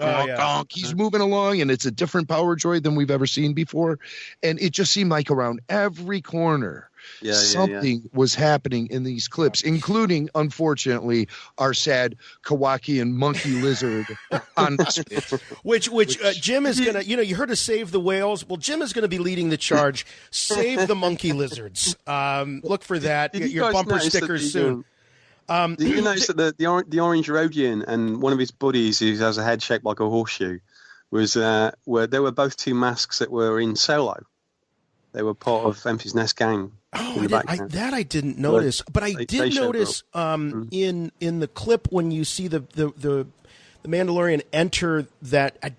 He's moving along, and it's a different power droid than we've ever seen before, and it just seemed like around every corner something was happening in these clips, including, unfortunately, our sad Kowakian monkey lizard on which Jim is gonna, you know, you heard of Save the Whales. Well, Jim is gonna be leading the charge. Save the monkey lizards. Look for that. Your bumper stickers soon. Did you notice that the orange Rodian and one of his buddies, who has a head shaped like a horseshoe, was where they were both two masks that were in Solo. They were part of Enfys Nest gang. Oh, I didn't notice, but I did notice in the clip when you see the Mandalorian enter that. I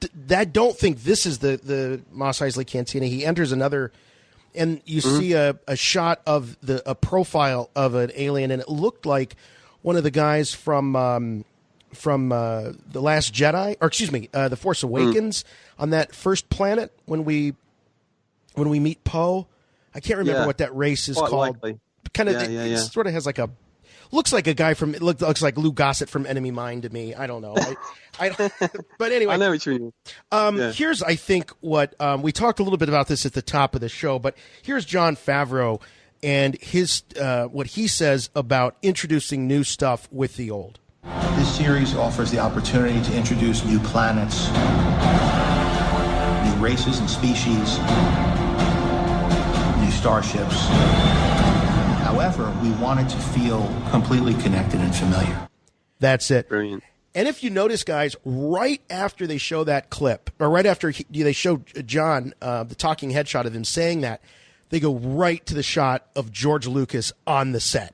don't think this is the Mos Eisley Cantina. He enters another, and you see a shot of a profile of an alien, and it looked like one of the guys from The Last Jedi, or excuse me, The Force Awakens, on that first planet when we meet Poe. I can't remember what that race is called. Kind of, it sort of has like looks like a guy from, it looks like Lou Gossett from Enemy Mine to me. I don't know. But anyway. I know what you mean. Here's, I think, what, we talked a little bit about this at the top of the show, but here's Jon Favreau and his, what he says about introducing new stuff with the old. This series offers the opportunity to introduce new planets, new races and species, new starships. However, we wanted to feel completely connected and familiar. That's it. Brilliant. And if you notice, guys, right after they show that clip, or right after they show John, the talking headshot of him saying that, they go right to the shot of George Lucas on the set.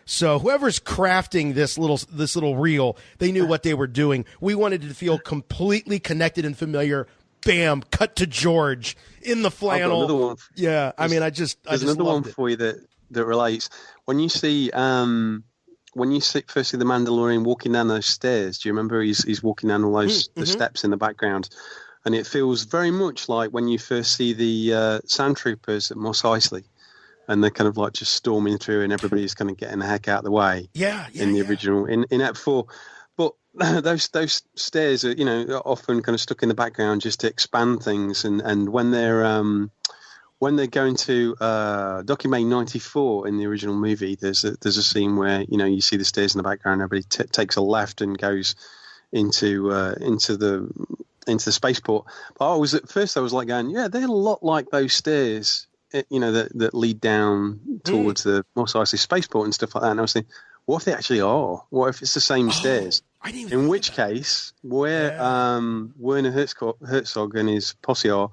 So whoever's crafting this little reel, they knew what they were doing. We wanted to feel completely connected and familiar. Bam! Cut to George in the flannel. I've got another one. Yeah, I mean, I just another one for you that relates. When you see firstly the Mandalorian walking down those stairs, do you remember he's walking down all those the steps in the background, and it feels very much like when you first see the Sand Troopers at Mos Eisley, and they're kind of like just storming through, and everybody's kind of getting the heck out of the way. In the original, in Act 4. But those stairs are, you know, often kind of stuck in the background just to expand things, and when they're going to Document 94 in the original movie, there's a scene where, you know, you see the stairs in the background, everybody takes a left and goes into the spaceport. But I was like going, yeah, they're a lot like those stairs, you know, that lead down towards the Mos Eisley spaceport and stuff like that. And I was thinking, what if they actually are? What if it's the same stairs? In which case, where Werner Herzog and his posse are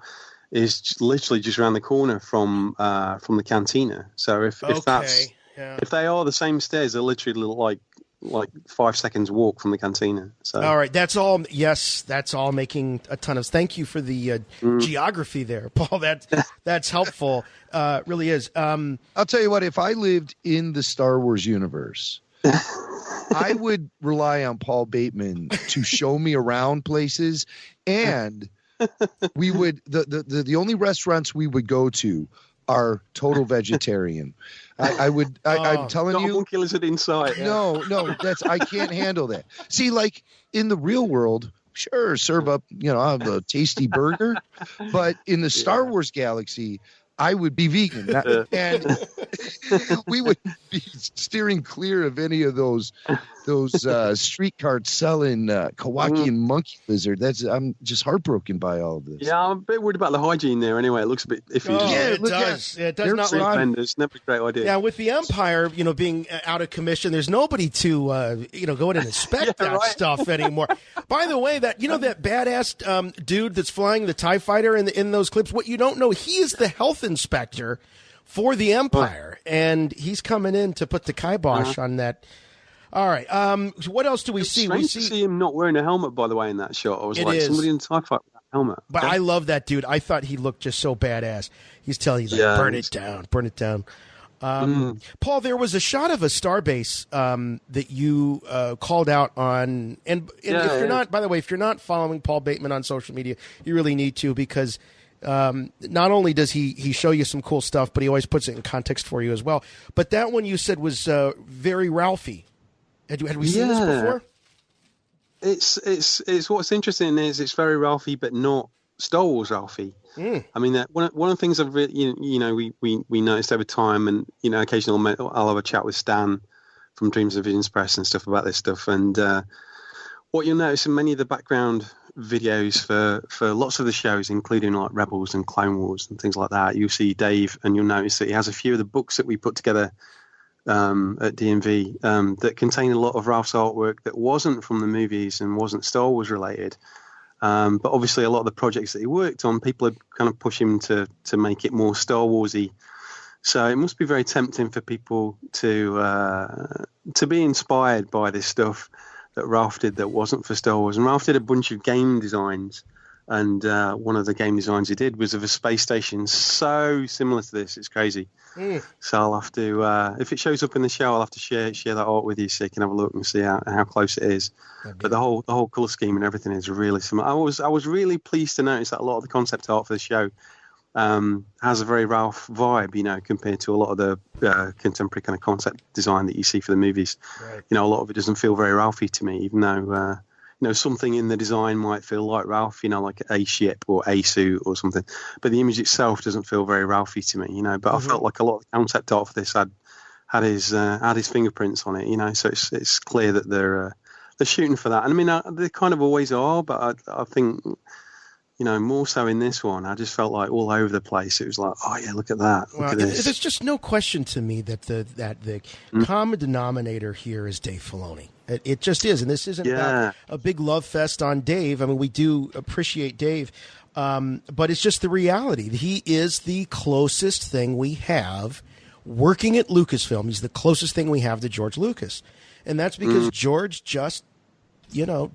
is literally just around the corner from the cantina. So if they are the same stairs, they're literally like 5 seconds walk from the cantina. So all right, that's all. Yes, that's all making a ton of. Thank you for the geography there, Paul. That's helpful. Really is. I'll tell you what. If I lived in the Star Wars universe, I would rely on Paul Bateman to show me around places, and we would the only restaurants we would go to are total vegetarian. I'm telling you, monkey lizard inside. No, I can't handle that. See, like in the real world, Sure, serve up, a tasty burger. But in the Star Wars galaxy, I would be vegan. And we would be steering clear of any of those street carts selling Kowakian monkey lizard. I'm just heartbroken by all of this. Yeah, I'm a bit worried about the hygiene there anyway. It looks a bit iffy. Oh, it does. Yeah, it does not look good. It's never a great idea. Yeah, with the Empire, being out of commission, there's nobody to, go in and inspect stuff anymore. By the way, that badass dude that's flying the TIE fighter in those clips, what you don't know, he is the health inspector for the Empire, and he's coming in to put the kibosh on that. All right. What else do we see? We see him not wearing a helmet, by the way, in that shot. I was somebody in the TIE fighter with that helmet. But I love that dude. I thought he looked just so badass. He's telling you, burn it down. Paul, there was a shot of a starbase that you called out on, and if you're not, by the way, if you're not following Paul Bateman on social media, you really need to, because not only does he show you some cool stuff, but he always puts it in context for you as well. But that one you said was very Ralphie. Had we seen this before? It's what's interesting is it's very Ralphie, but not Star Wars Ralphie. I mean, that one of the things I've really, we noticed over time, and occasionally I'll have a chat with Stan from Dreams of Visions Press and stuff about this stuff. And what you'll notice in many of the background videos for lots of the shows, including like Rebels and Clone Wars and things like that, you'll see Dave, and you'll notice that he has a few of the books that we put together at DMV that contain a lot of Ralph's artwork that wasn't from the movies and wasn't Star Wars related. But obviously a lot of the projects that he worked on, people had kind of pushed him to make it more Star Warsy. So it must be very tempting for people to be inspired by this stuff that Ralph did that wasn't for Star Wars. And Ralph did a bunch of game designs, and one of the game designs he did was of a space station so similar to this, it's crazy. So I'll have to, if it shows up in the show, I'll have to share that art with you so you can have a look and see how close it is. But the whole colour scheme and everything is really similar. I was really pleased to notice that a lot of the concept art for the show has a very Ralph vibe, compared to a lot of the contemporary kind of concept design that you see for the movies. Right. A lot of it doesn't feel very Ralphie to me, even though something in the design might feel like Ralph, like a ship or a suit or something, but the image itself doesn't feel very Ralphie to me, but I felt like a lot of the concept art for this had his fingerprints on it, so it's clear that they're shooting for that. And I mean, they kind of always are, but I think, more so in this one, I just felt like all over the place. It was like, oh yeah, look at that. Look at this. There's just no question to me that the common denominator here is Dave Filoni. It just is, and this isn't about a big love fest on Dave. I mean, we do appreciate Dave, but it's just the reality. He is the closest thing we have working at Lucasfilm. He's the closest thing we have to George Lucas, and that's because George just,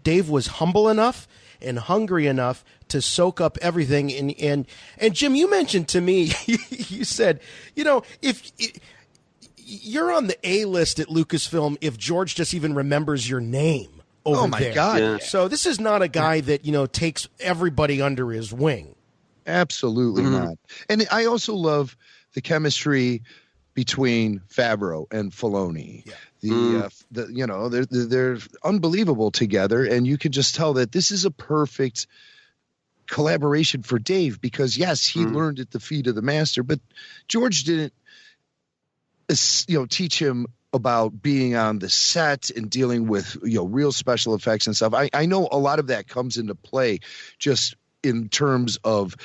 Dave was humble enough and hungry enough to soak up everything. And Jim, you mentioned to me, you said, if you're on the A list at Lucasfilm, if George just even remembers your name over there. Oh my God. Yeah. So this is not a guy that, takes everybody under his wing. Absolutely not. And I also love the chemistry between Favreau and Filoni. Yeah. They're unbelievable together, and you can just tell that this is a perfect collaboration for Dave, because yes, he learned at the feet of the master, but George didn't teach him about being on the set and dealing with real special effects and stuff. I know a lot of that comes into play just in terms of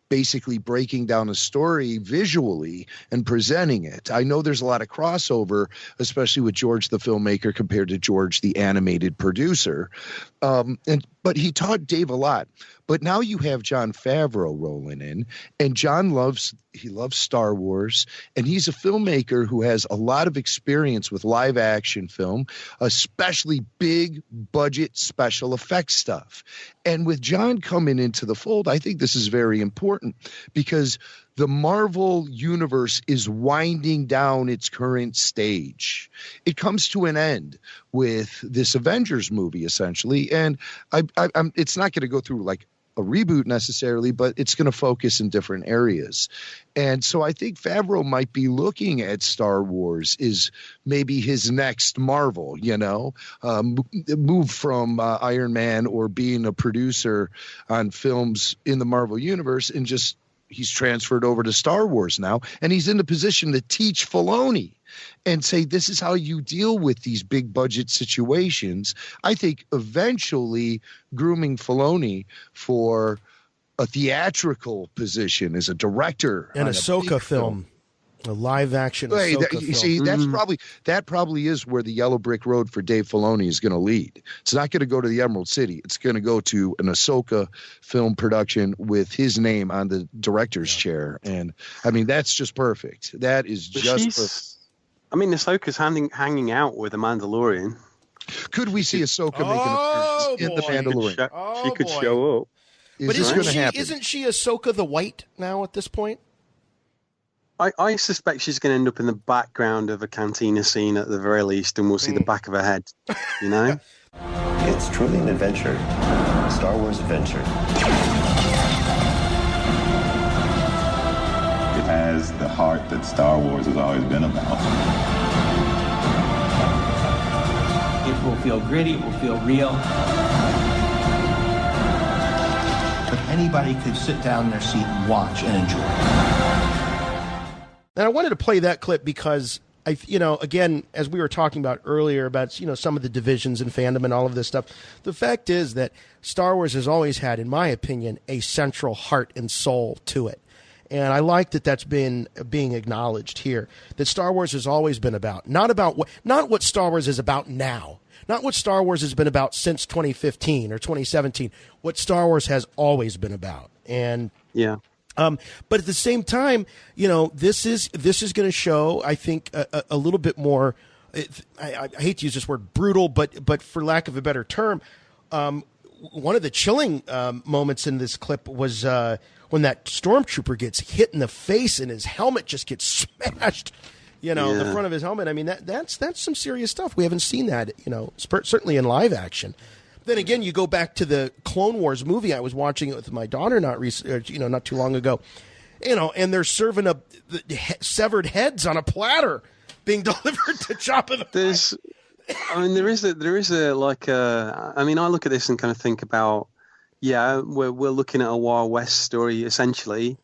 basically breaking down a story visually and presenting it. I know there's a lot of crossover, especially with George the filmmaker compared to George the animated producer. But he taught Dave a lot. But now you have Jon Favreau rolling in, and Jon loves Star Wars, and he's a filmmaker who has a lot of experience with live action film, especially big budget special effects stuff. And with Jon coming into the fold, I think this is very important, because the Marvel universe is winding down its current stage. It comes to an end with this Avengers movie, essentially, and it's not going to go through like a reboot necessarily, but it's going to focus in different areas. And so I think Favreau might be looking at Star Wars is maybe his next Marvel, move from Iron Man or being a producer on films in the Marvel universe, and just he's transferred over to Star Wars now, and he's in the position to teach Filoni and say, this is how you deal with these big budget situations. I think eventually grooming Filoni for a theatrical position as a director. An Ahsoka film. A live action Ahsoka film. See, that probably is where the yellow brick road for Dave Filoni is going to lead. It's not going to go to the Emerald City. It's going to go to an Ahsoka film production with his name on the director's chair. And I mean, that's just perfect. That is perfect. I mean, Ahsoka's hanging out with the Mandalorian. Could we see Ahsoka make an appearance in the Mandalorian? She could show up. But isn't she Ahsoka the White now at this point? I suspect she's going to end up in the background of a cantina scene at the very least, and we'll see the back of her head, It's truly an adventure. A Star Wars adventure. It has the heart that Star Wars has always been about. It will feel gritty, it will feel real. But anybody could sit down in their seat and watch and enjoy. And I wanted to play that clip because again, as we were talking about earlier about, some of the divisions in fandom and all of this stuff, the fact is that Star Wars has always had, in my opinion, a central heart and soul to it. And I like that that's been being acknowledged here, that Star Wars has always been about, not what Star Wars is about now, not what Star Wars has been about since 2015 or 2017, what Star Wars has always been about. And yeah. But at the same time, this is going to show, I think, a little bit more. I hate to use this word brutal, but for lack of a better term, one of the chilling moments in this clip was when that stormtrooper gets hit in the face and his helmet just gets smashed. The front of his helmet. I mean, that's some serious stuff. We haven't seen that, certainly in live action. Then again, you go back to the Clone Wars movie. I was watching it with my daughter not too long ago, and they're serving up severed heads on a platter being delivered to Jabba the Hutt. There is a like. I look at this and kind of think about, we're looking at a Wild West story essentially,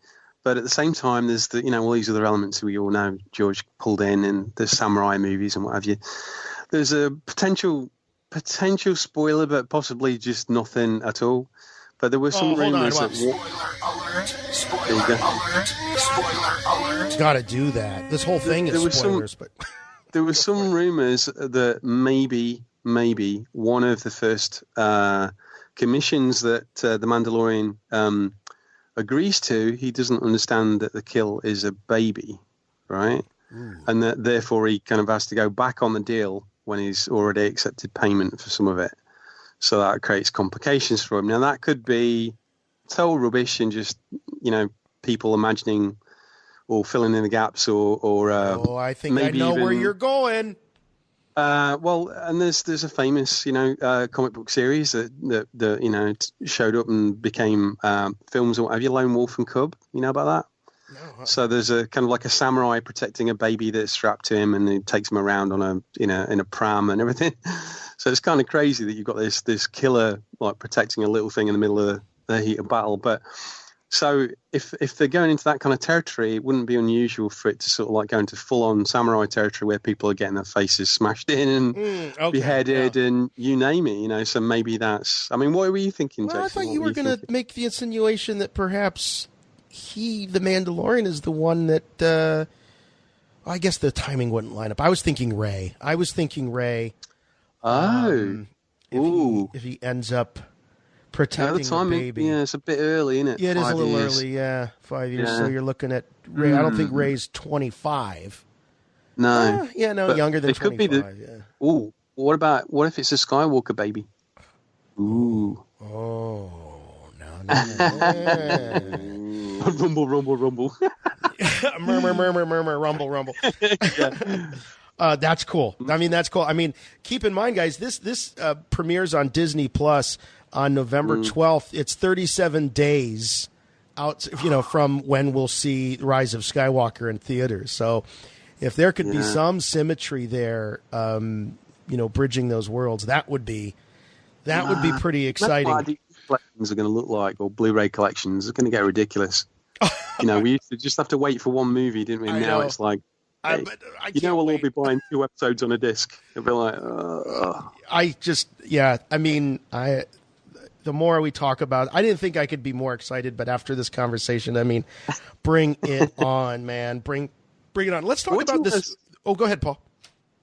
but at the same time, there's all these other elements we all know George pulled in the samurai movies and what have you. There's a potential spoiler, but possibly just nothing at all. But there were some rumors that spoiler alert. Got to do that. This whole thing is spoilers. But there were some rumors that maybe one of the first commissions that the Mandalorian agrees to, he doesn't understand that the kill is a baby, right? And that therefore he kind of has to go back on the deal when he's already accepted payment for some of it. So that creates complications for him. Now, that could be total rubbish and just, people imagining or filling in the gaps or I think I know where you're going. And there's a famous, comic book series that showed up and became films or what have you, Lone Wolf and Cub. You know about that? No. So there's a kind of like a samurai protecting a baby that's strapped to him, and he takes him around on in a pram and everything. So it's kind of crazy that you've got this killer like protecting a little thing in the middle of the heat of battle. But so if they're going into that kind of territory, it wouldn't be unusual for it to sort of like go into full on samurai territory where people are getting their faces smashed in and beheaded and you name it. So maybe that's. I mean, what were you thinking, Jason? I thought you were going to make the insinuation that perhaps the Mandalorian, is the one that. I guess the timing wouldn't line up. I was thinking Rey. If he ends up protecting the baby. Yeah, it's a bit early, isn't it? Yeah, it is a little early, 5 years. Yeah. So you're looking at Rey. I don't think Rey's 25. No. Younger than 25. What if it's a Skywalker baby? Ooh. Oh, no. Rumble, rumble, rumble. Murmur, murmur, murmur, rumble, rumble. That's cool. I mean, that's cool. I mean, keep in mind, guys, this premieres on Disney Plus on November 12th. It's 37 days out, from when we'll see Rise of Skywalker in theaters. So if there could be some symmetry there, bridging those worlds, that would be pretty exciting. What collections are going to look like, or Blu-ray collections are going to get ridiculous. We used to just have to wait for one movie, didn't we? Now it's like, hey, we'll all be buying 2 episodes on a disc. It'll be like, the more we talk about it, I didn't think I could be more excited, but after this conversation, bring it on, man. Bring it on. Let's talk about this. Oh, go ahead, Paul.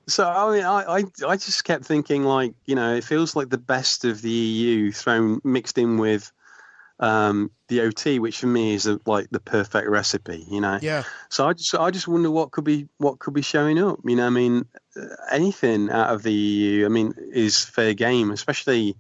So, I just kept thinking, it feels like the best of the EU mixed in with the OT, which for me is the perfect recipe, Yeah. So I just wonder what could be showing up. Anything out of the EU, is fair game, especially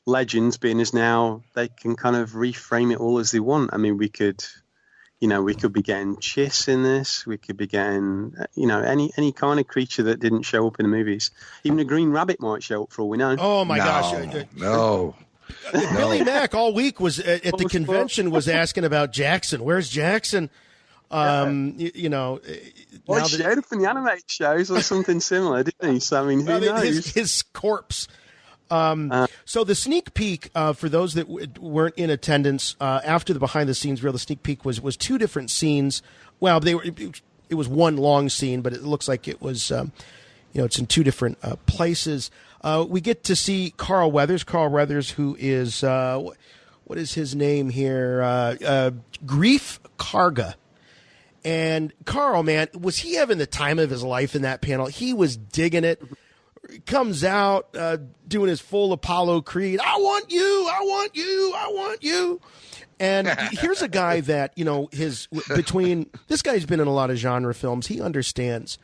Legends being as now they can kind of reframe it all as they want. We could be getting Chiss in this. We could be getting, any kind of creature that didn't show up in the movies. Even a green rabbit might show up for all we know. Oh my gosh! No. Billy Mack all week was at the convention was asking about Jackson. Where's Jackson? Well, he showed up in the animated shows or something similar, didn't he? So, who knows? His corpse. So the sneak peek, for those that weren't in attendance, after the behind-the-scenes reel, the sneak peek was 2 different scenes. Well, it was one long scene, but it looks like it was, it's in 2 different places. We get to see Carl Weathers. Carl Weathers, who is, what is his name here? Grief Karga. And Carl, man, was he having the time of his life in that panel? He was digging it. Comes out doing his full Apollo Creed. I want you. I want you. I want you. And here's a guy that, this guy's been in a lot of genre films. He understands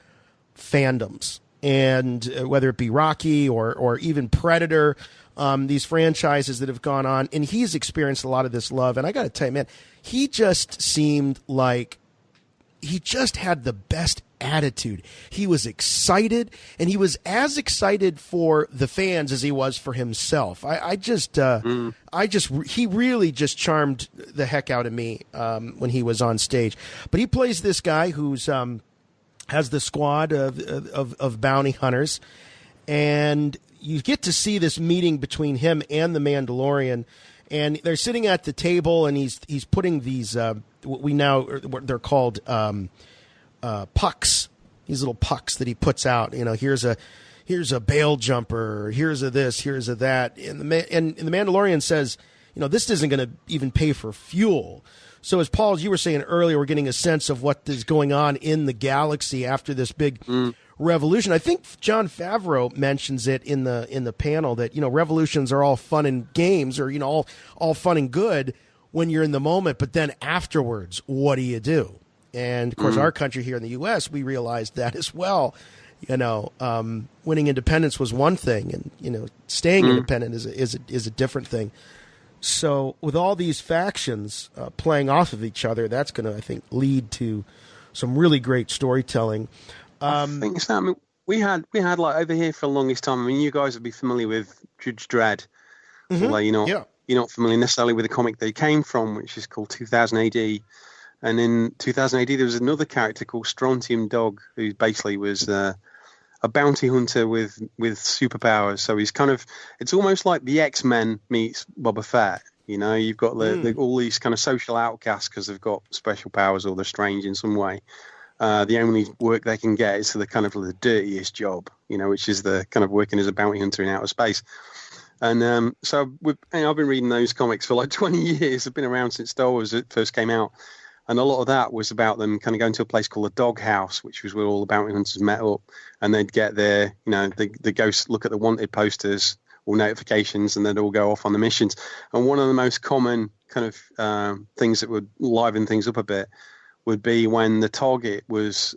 fandoms. And whether it be Rocky or even Predator, these franchises that have gone on, and he's experienced a lot of this love. And I got to tell you, man, he just seemed like he just had the best attitude. He was excited, and he was as excited for the fans as he was for himself. He really just charmed the heck out of me when he was on stage. But he plays this guy who's has the squad of bounty hunters, and you get to see this meeting between him and the Mandalorian, and they're sitting at the table, and he's putting these they're called pucks, these little pucks that he puts out. Here's a bail jumper, here's a this, here's a that, and the Mandalorian says, this isn't going to even pay for fuel. So as Paul, as you were saying earlier, we're getting a sense of what is going on in the galaxy after this big revolution. I think Jon Favreau mentions it in the panel that revolutions are all fun and games, or all fun and good when you're in the moment, but then afterwards, what do you do? And of course, our country here in the U.S., we realized that as well. Winning independence was one thing, and staying independent is a different thing. So with all these factions playing off of each other, that's going to, I think, lead to some really great storytelling. I think so. We had like over here for the longest time. You guys would be familiar with Judge Dredd. Although you're not familiar necessarily with the comic they came from, which is called 2000 AD. And in 2000 AD, there was another character called Strontium Dog, who basically was a bounty hunter with superpowers. So he's it's almost like the X-Men meets Boba Fett. You've got all these kind of social outcasts because they've got special powers or they're strange in some way. The only work they can get is the kind of the dirtiest job, which is the kind of working as a bounty hunter in outer space. And so I've been reading those comics for like 20 years. They've been around since Star Wars first came out. And a lot of that was about them kind of going to a place called the Dog House, which was where all the bounty hunters met up. And they'd get there, they go look at the wanted posters or notifications, and they'd all go off on the missions. And one of the most common kind of things that would liven things up a bit would be when the target was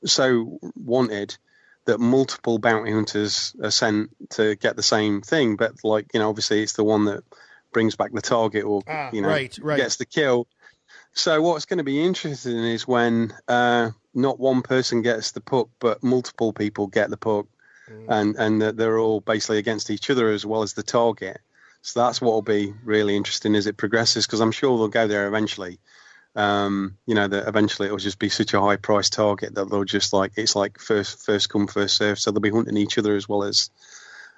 so wanted that multiple bounty hunters are sent to get the same thing. But obviously it's the one that brings back the target or, gets the kill. So what's going to be interesting is when not one person gets the puck, but multiple people get the puck, and that they're all basically against each other as well as the target. So that's what will be really interesting as it progresses, because I'm sure they'll go there eventually. That eventually it'll just be such a high price target that they'll just it's like first come, first serve. So they'll be hunting each other as well as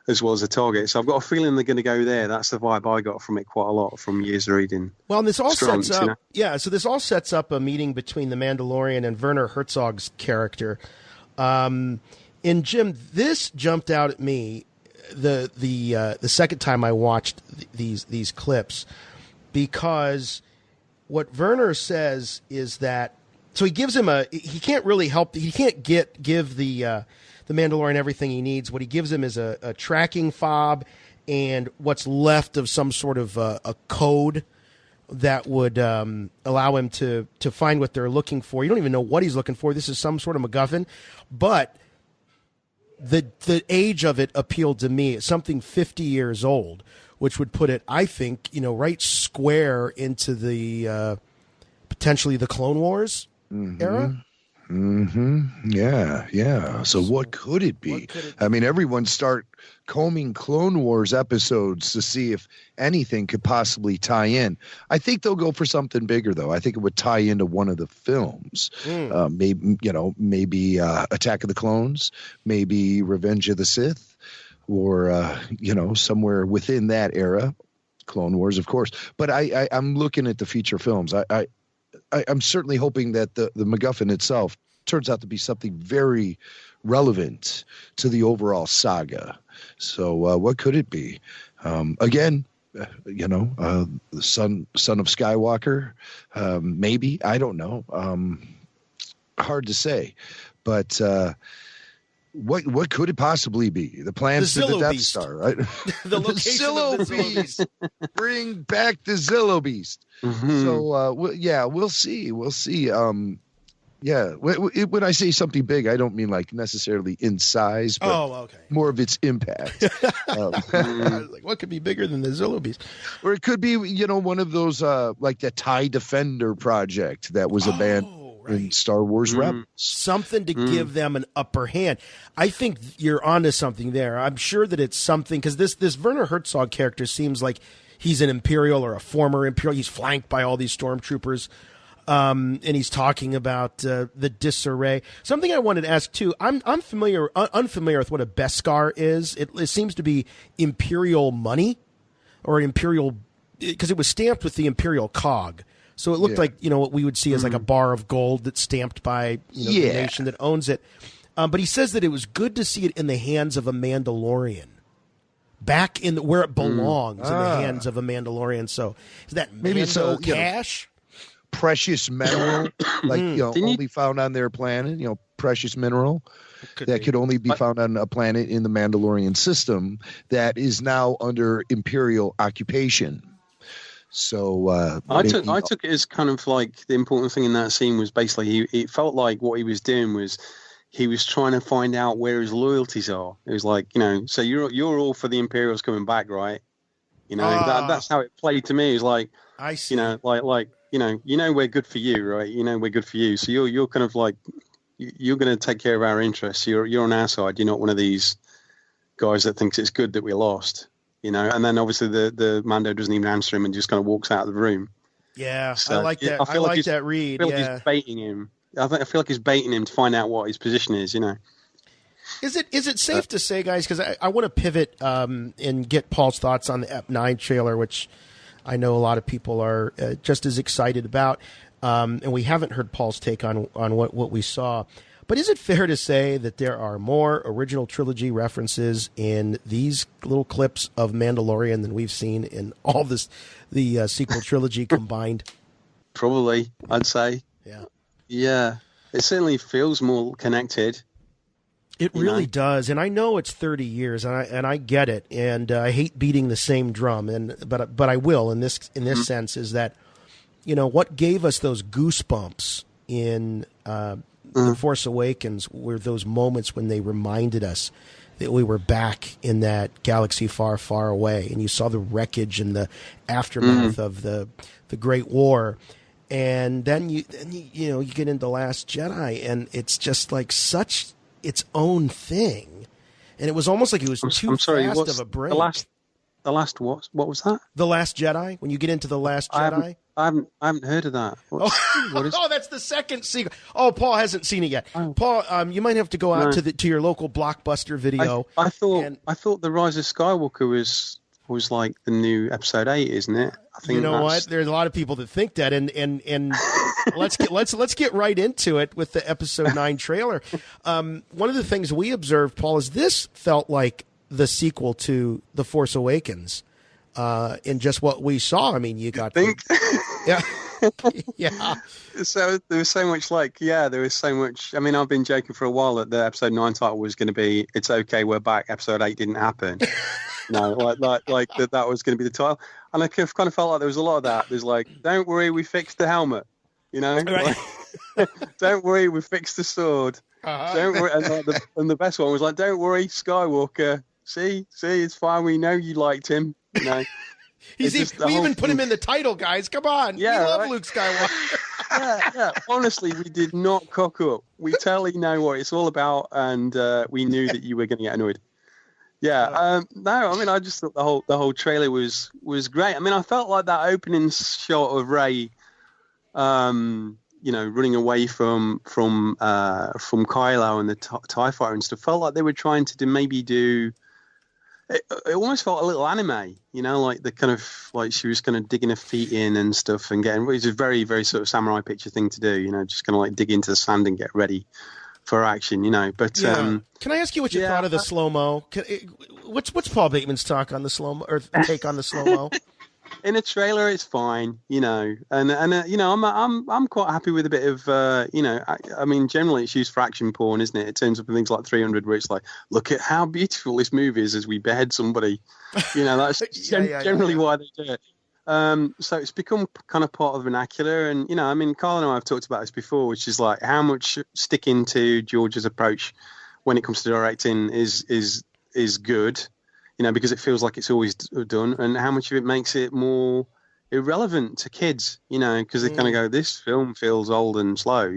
the target. So I've got a feeling they're going to go there. That's the vibe I got from it quite a lot from years of reading. Well, and this all sets up, so this all sets up a meeting between the Mandalorian and Werner Herzog's character. And Jim, this jumped out at me the second time I watched these clips, because what Werner says is that, so he gives him he can't really help, he can't give the Mandalorian everything he needs. What he gives him is a tracking fob and what's left of some sort of a code that would allow him to find what they're looking for. You don't even know what he's looking for. This is some sort of MacGuffin, but the age of it appealed to me. It's something 50 years old, which would put it, I think, right square into the potentially the Clone Wars era. Mm-hmm. Yeah. So what could it be? I mean, everyone start combing Clone Wars episodes to see if anything could possibly tie in. I think they'll go for something bigger, though. I think it would tie into one of the films. Maybe Attack of the Clones, maybe Revenge of the Sith, or somewhere within that era. Clone Wars, of course. But I'm looking at the feature films. I'm certainly hoping that the MacGuffin itself turns out to be something very relevant to the overall saga. So what could it be? Again, the son of Skywalker, maybe. I don't know. Hard to say. But what could it possibly be? The plans to the Death Star, right? The location of the Zillo Beast. Bring back the Zillo Beast. Mm-hmm. So, we'll see. We'll see. When I say something big, I don't mean necessarily in size, but more of its impact. What could be bigger than the Zillo Beast? Or it could be, one of those like the TIE Defender project that was abandoned in Star Wars Rebels. Something to give them an upper hand. I think you're onto something there. I'm sure that it's something, because this Werner Herzog character seems like he's an Imperial or a former Imperial. He's flanked by all these stormtroopers. And he's talking about the disarray. Something I wanted to ask too. I'm unfamiliar with what a Beskar is. It seems to be Imperial money, or Imperial, because it was stamped with the Imperial cog. So it looked like what we would see as like a bar of gold that's stamped by the nation that owns it. But he says that it was good to see it in the hands of a Mandalorian, back in where it belongs, in the hands of a Mandalorian. So is that Mando cash? Precious mineral, only found on their planet, precious mineral that could only be found on a planet in the Mandalorian system that is now under Imperial occupation. So I took it as kind of like the important thing in that scene was basically it felt like what he was doing was he was trying to find out where his loyalties are. It was like, so you're all for the Imperials coming back, right? That's how it played to me. It was like, I see. We're good for you, right? We're good for you. So you're kind of like, you're going to take care of our interests. You're on our side. You're not one of these guys that thinks it's good that we lost, And then obviously the Mando doesn't even answer him and just kind of walks out of the room. Yeah, so, I like that. I like that read. I feel like he's baiting him. I feel like he's baiting him to find out what his position is. Is it safe to say, guys? Because I want to pivot and get Paul's thoughts on the Ep9 trailer, which I know a lot of people are just as excited about, and we haven't heard Paul's take on what we saw. But is it fair to say that there are more original trilogy references in these little clips of Mandalorian than we've seen in all the sequel trilogy combined? Probably, I'd say. Yeah. It certainly feels more connected. It really does, and I know it's 30 years, and I get it, and I hate beating the same drum, but I will in this sense is that what gave us those goosebumps in The Force Awakens were those moments when they reminded us that we were back in that galaxy far, far away, and you saw the wreckage and the aftermath of the Great War, and then you get into Last Jedi, and it's just like such its own thing, and it was almost like it was too fast of a break. what was that? The Last Jedi. When you get into The Last Jedi. I haven't heard of that. Oh, that's the second sequel. Oh, Paul hasn't seen it yet. Paul, you might have to go out to your local Blockbuster video. I thought The Rise of Skywalker was like the new Episode 8, isn't it? I think you know what? There's a lot of people that think that, and let's get right into it with the Episode 9 trailer. One of the things we observed, Paul, is this felt like the sequel to The Force Awakens. In just what we saw, I mean, you got yeah. Yeah. So there was so much there was so much. I mean, I've been joking for a while that the Episode 9 title was going to be "It's Okay, We're Back." Episode 8 didn't happen. like that was going to be the title, and I kind of felt like there was a lot of that. There's like, "Don't worry, we fixed the helmet," you know. Right. Don't worry, we fixed the sword. Don't worry, and the best one was like, "Don't worry, Skywalker. See, it's fine. We know you liked him." You know. We even put him in the title, guys. Come on. Yeah, we love Luke Skywalker. yeah. Honestly, we did not cock up. We totally know what it's all about, and we knew that you were going to get annoyed. Yeah. No, I mean, I just thought the whole trailer was great. I mean, I felt like that opening shot of Rey, running away from Kylo and the TIE fighter and stuff, felt like they were trying to do. It almost felt a little anime, like the kind of like she was kind of digging her feet in and stuff and getting. It was a very, very sort of samurai picture thing to do, just kind of like dig into the sand and get ready for action, But can I ask you what you thought of the slow mo? What's Paul Bateman's take on the slow mo? In a trailer, it's fine, and I'm quite happy with a bit of, I mean, generally it's used for action porn, isn't it? It turns up in things like 300, where it's like, look at how beautiful this movie is as we behead somebody. That's generally why they do it. So it's become kind of part of the vernacular, and I mean, Carl and I have talked about this before, which is like how much sticking to George's approach when it comes to directing is good. Because it feels like it's always done, and how much of it makes it more irrelevant to kids, because they kind of go, this film feels old and slow,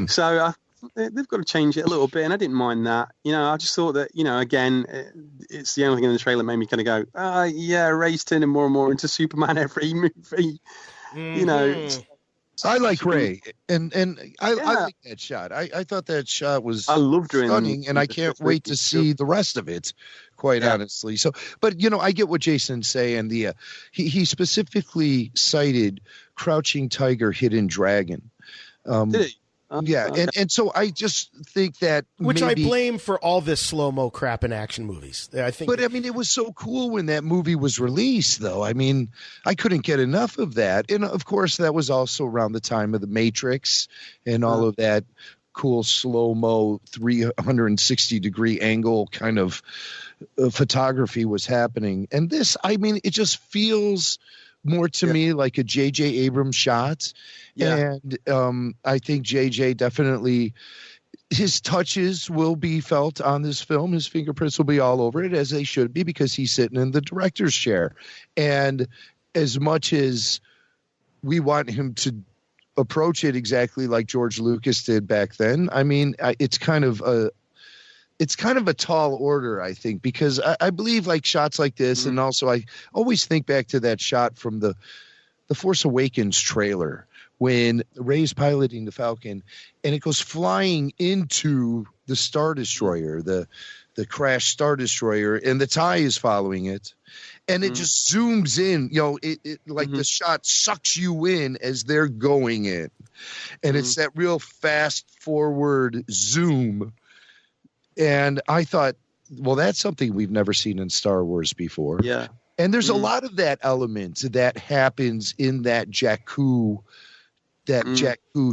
So they've got to change it a little bit, and I didn't mind that. I just thought that, again, it's the only thing in the trailer that made me kind of go, Rey's turning more and more into Superman every movie, I like Rey, and I like that shot. I thought that shot was stunning, and I can't wait to see the rest of it, quite honestly. So, but I get what Jason's saying. He specifically cited Crouching Tiger, Hidden Dragon. Did he? And so I just think that I blame for all this slow-mo crap in action movies. I mean, it was so cool when that movie was released, though. I mean, I couldn't get enough of that. And, of course, that was also around the time of The Matrix and all of that cool slow-mo 360-degree angle kind of photography was happening. And this, I mean, it just feels more to me like a J.J. Abrams shot. Yeah. And I think J.J. definitely, his touches will be felt on this film. His fingerprints will be all over it, as they should be, because he's sitting in the director's chair. And as much as we want him to approach it exactly like George Lucas did back then, I mean, it's kind of a tall order, I think, because I believe like shots like this, and also I always think back to that shot from the Force Awakens trailer when Rey's piloting the Falcon and it goes flying into the Star Destroyer, the crashed Star Destroyer, and the TIE is following it. And it just zooms in, it like the shot sucks you in as they're going in. And it's that real fast forward zoom. And I thought, well, that's something we've never seen in Star Wars before. Yeah. And there's a lot of that element that happens in that Jakku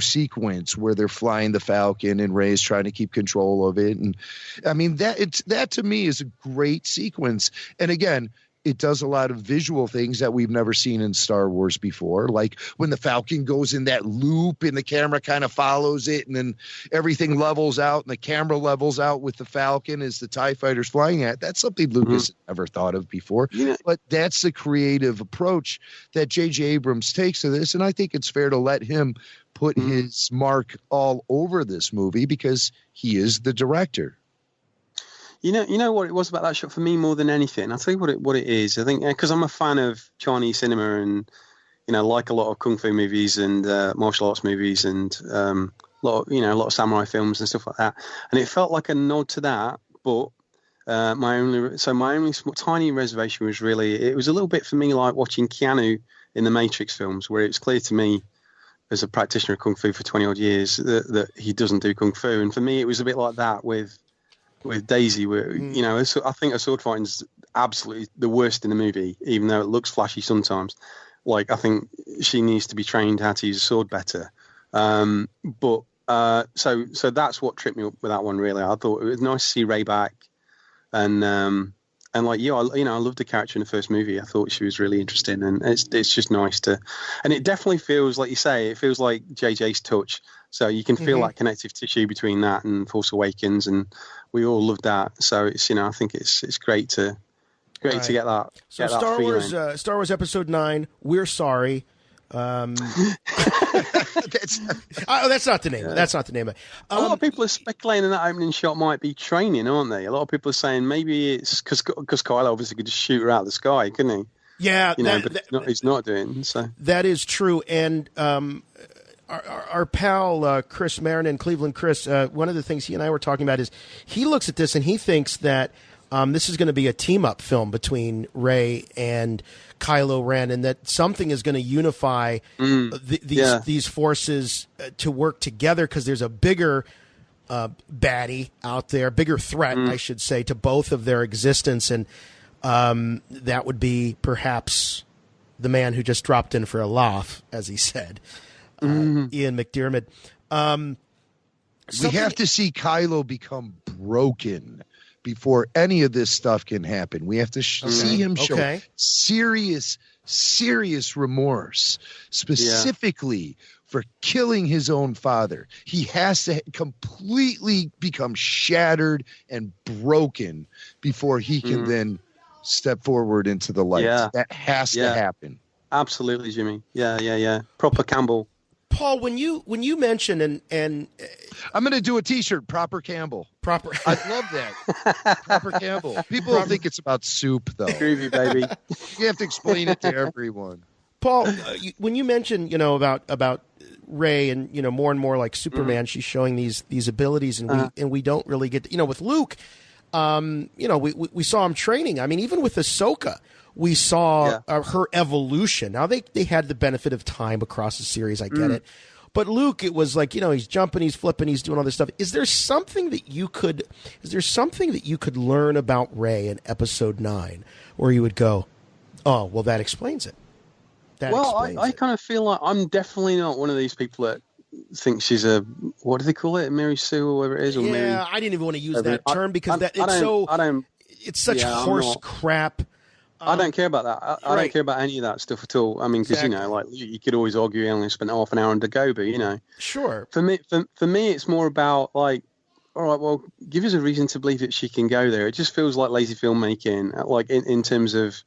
sequence where they're flying the Falcon and Rey's trying to keep control of it. And I mean, that to me is a great sequence. And again, it does a lot of visual things that we've never seen in Star Wars before, like when the Falcon goes in that loop and the camera kind of follows it, and then everything levels out and the camera levels out with the Falcon as the TIE fighter's flying at. That's something Lucas had never thought of before. Yeah. But that's the creative approach that J.J. Abrams takes to this, and I think it's fair to let him put his mark all over this movie because he is the director. You know what it was about that shot for me more than anything. I'll tell you what it is. I think because I'm a fan of Chinese cinema and like a lot of kung fu movies and martial arts movies and a lot of samurai films and stuff like that. And it felt like a nod to that, but my only tiny reservation was really it was a little bit for me like watching Keanu in the Matrix films, where it's clear to me as a practitioner of kung fu for 20 odd years that he doesn't do kung fu, and for me it was a bit like that with Daisy, where I think a sword fighting is absolutely the worst in the movie, even though it looks flashy sometimes. Like, I think she needs to be trained how to use a sword better. So that's what tripped me up with that one. Really, I thought it was nice to see Rey back, and like you, I loved the character in the first movie. I thought she was really interesting, and it's just nice to, and it definitely feels like you say, it feels like JJ's touch. So you can feel that connective tissue between that and Force Awakens, and we all loved that. So it's I think it's great to get that. So Star Wars Episode 9. We're sorry. That's not the name. That's not the name. A lot of people are speculating that opening shot might be training, aren't they? A lot of people are saying maybe it's because Kylo obviously could just shoot her out of the sky, couldn't he? Yeah, but he's not doing so. That is true, and. Our pal Chris Marin, Cleveland Chris, one of the things he and I were talking about is he looks at this and he thinks that this is going to be a team-up film between Rey and Kylo Ren, and that something is going to unify these forces to work together, because there's a bigger baddie out there, bigger threat, I should say, to both of their existence, and that would be perhaps the man who just dropped in for a laugh, as he said. Ian McDiarmid. We have to see Kylo become broken before any of this stuff can happen. We have to see him show serious remorse, specifically for killing his own father. He has to completely become shattered and broken before he can then step forward into the light. Yeah. That has to happen. Absolutely, Jimmy. Yeah. Proper Campbell. Paul, when you mention and I'm going to do a T-shirt, Proper Campbell. Proper. I love that. Proper Campbell. People think it's about soup, though. Groovy, baby. You have to explain it to everyone. Paul, when you mention about Rey and more and more like Superman, she's showing these abilities, and we don't really get with Luke. We saw him training. I mean, even with Ahsoka. We saw her evolution. Now, they had the benefit of time across the series. I get it. But Luke, it was like, he's jumping, he's flipping, he's doing all this stuff. Is there something that you could learn about Rey in Episode 9 where you would go, oh, well, that explains it? I kind of feel like I'm definitely not one of these people that think she's a, what do they call it, Mary Sue or whatever it is? Or I didn't even want to use that term because it's such horse crap. I don't care about that. I don't care about any of that stuff at all. I mean, because like you could always argue he only spent half an hour on Dagobah, Sure. For me, it's more about like, all right, well, give us a reason to believe that she can go there. It just feels like lazy filmmaking, like in terms of.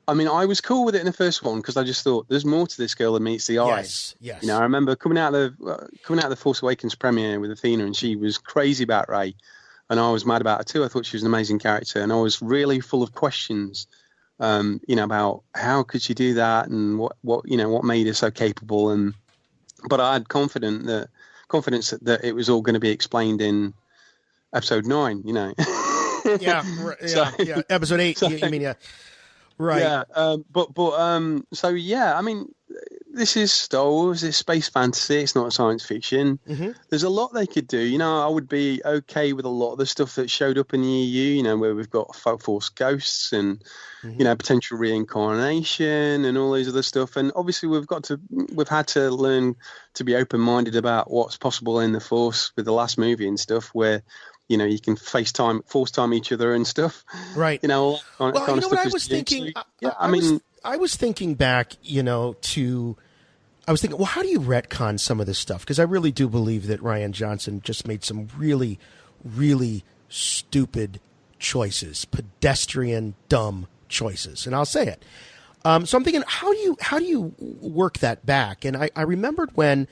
I mean, I was cool with it in the first one because I just thought there's more to this girl than meets the eye. Yes. I remember coming out of the Force Awakens premiere with Athena, and she was crazy about Rey, and I was mad about her too. I thought she was an amazing character, and I was really full of questions. About how could she do that, and what made her so capable, but I had confidence that it was all going to be explained in Episode 9. Episode 8. You mean right? Yeah, I mean, this is Star Wars. It's space fantasy. It's not science fiction. There's a lot they could do. I would be okay with a lot of the stuff that showed up in the EU. Where we've got Force ghosts and potential reincarnation and all these other stuff. And obviously, we've had to learn to be open-minded about what's possible in the Force with the last movie and stuff, where you can force time each other and stuff. Right. What I was thinking. I was thinking back, I was thinking, well, how do you retcon some of this stuff? Because I really do believe that Rian Johnson just made some really, really stupid choices, pedestrian, dumb choices, and I'll say it. So I'm thinking, how do you work that back? And I remembered when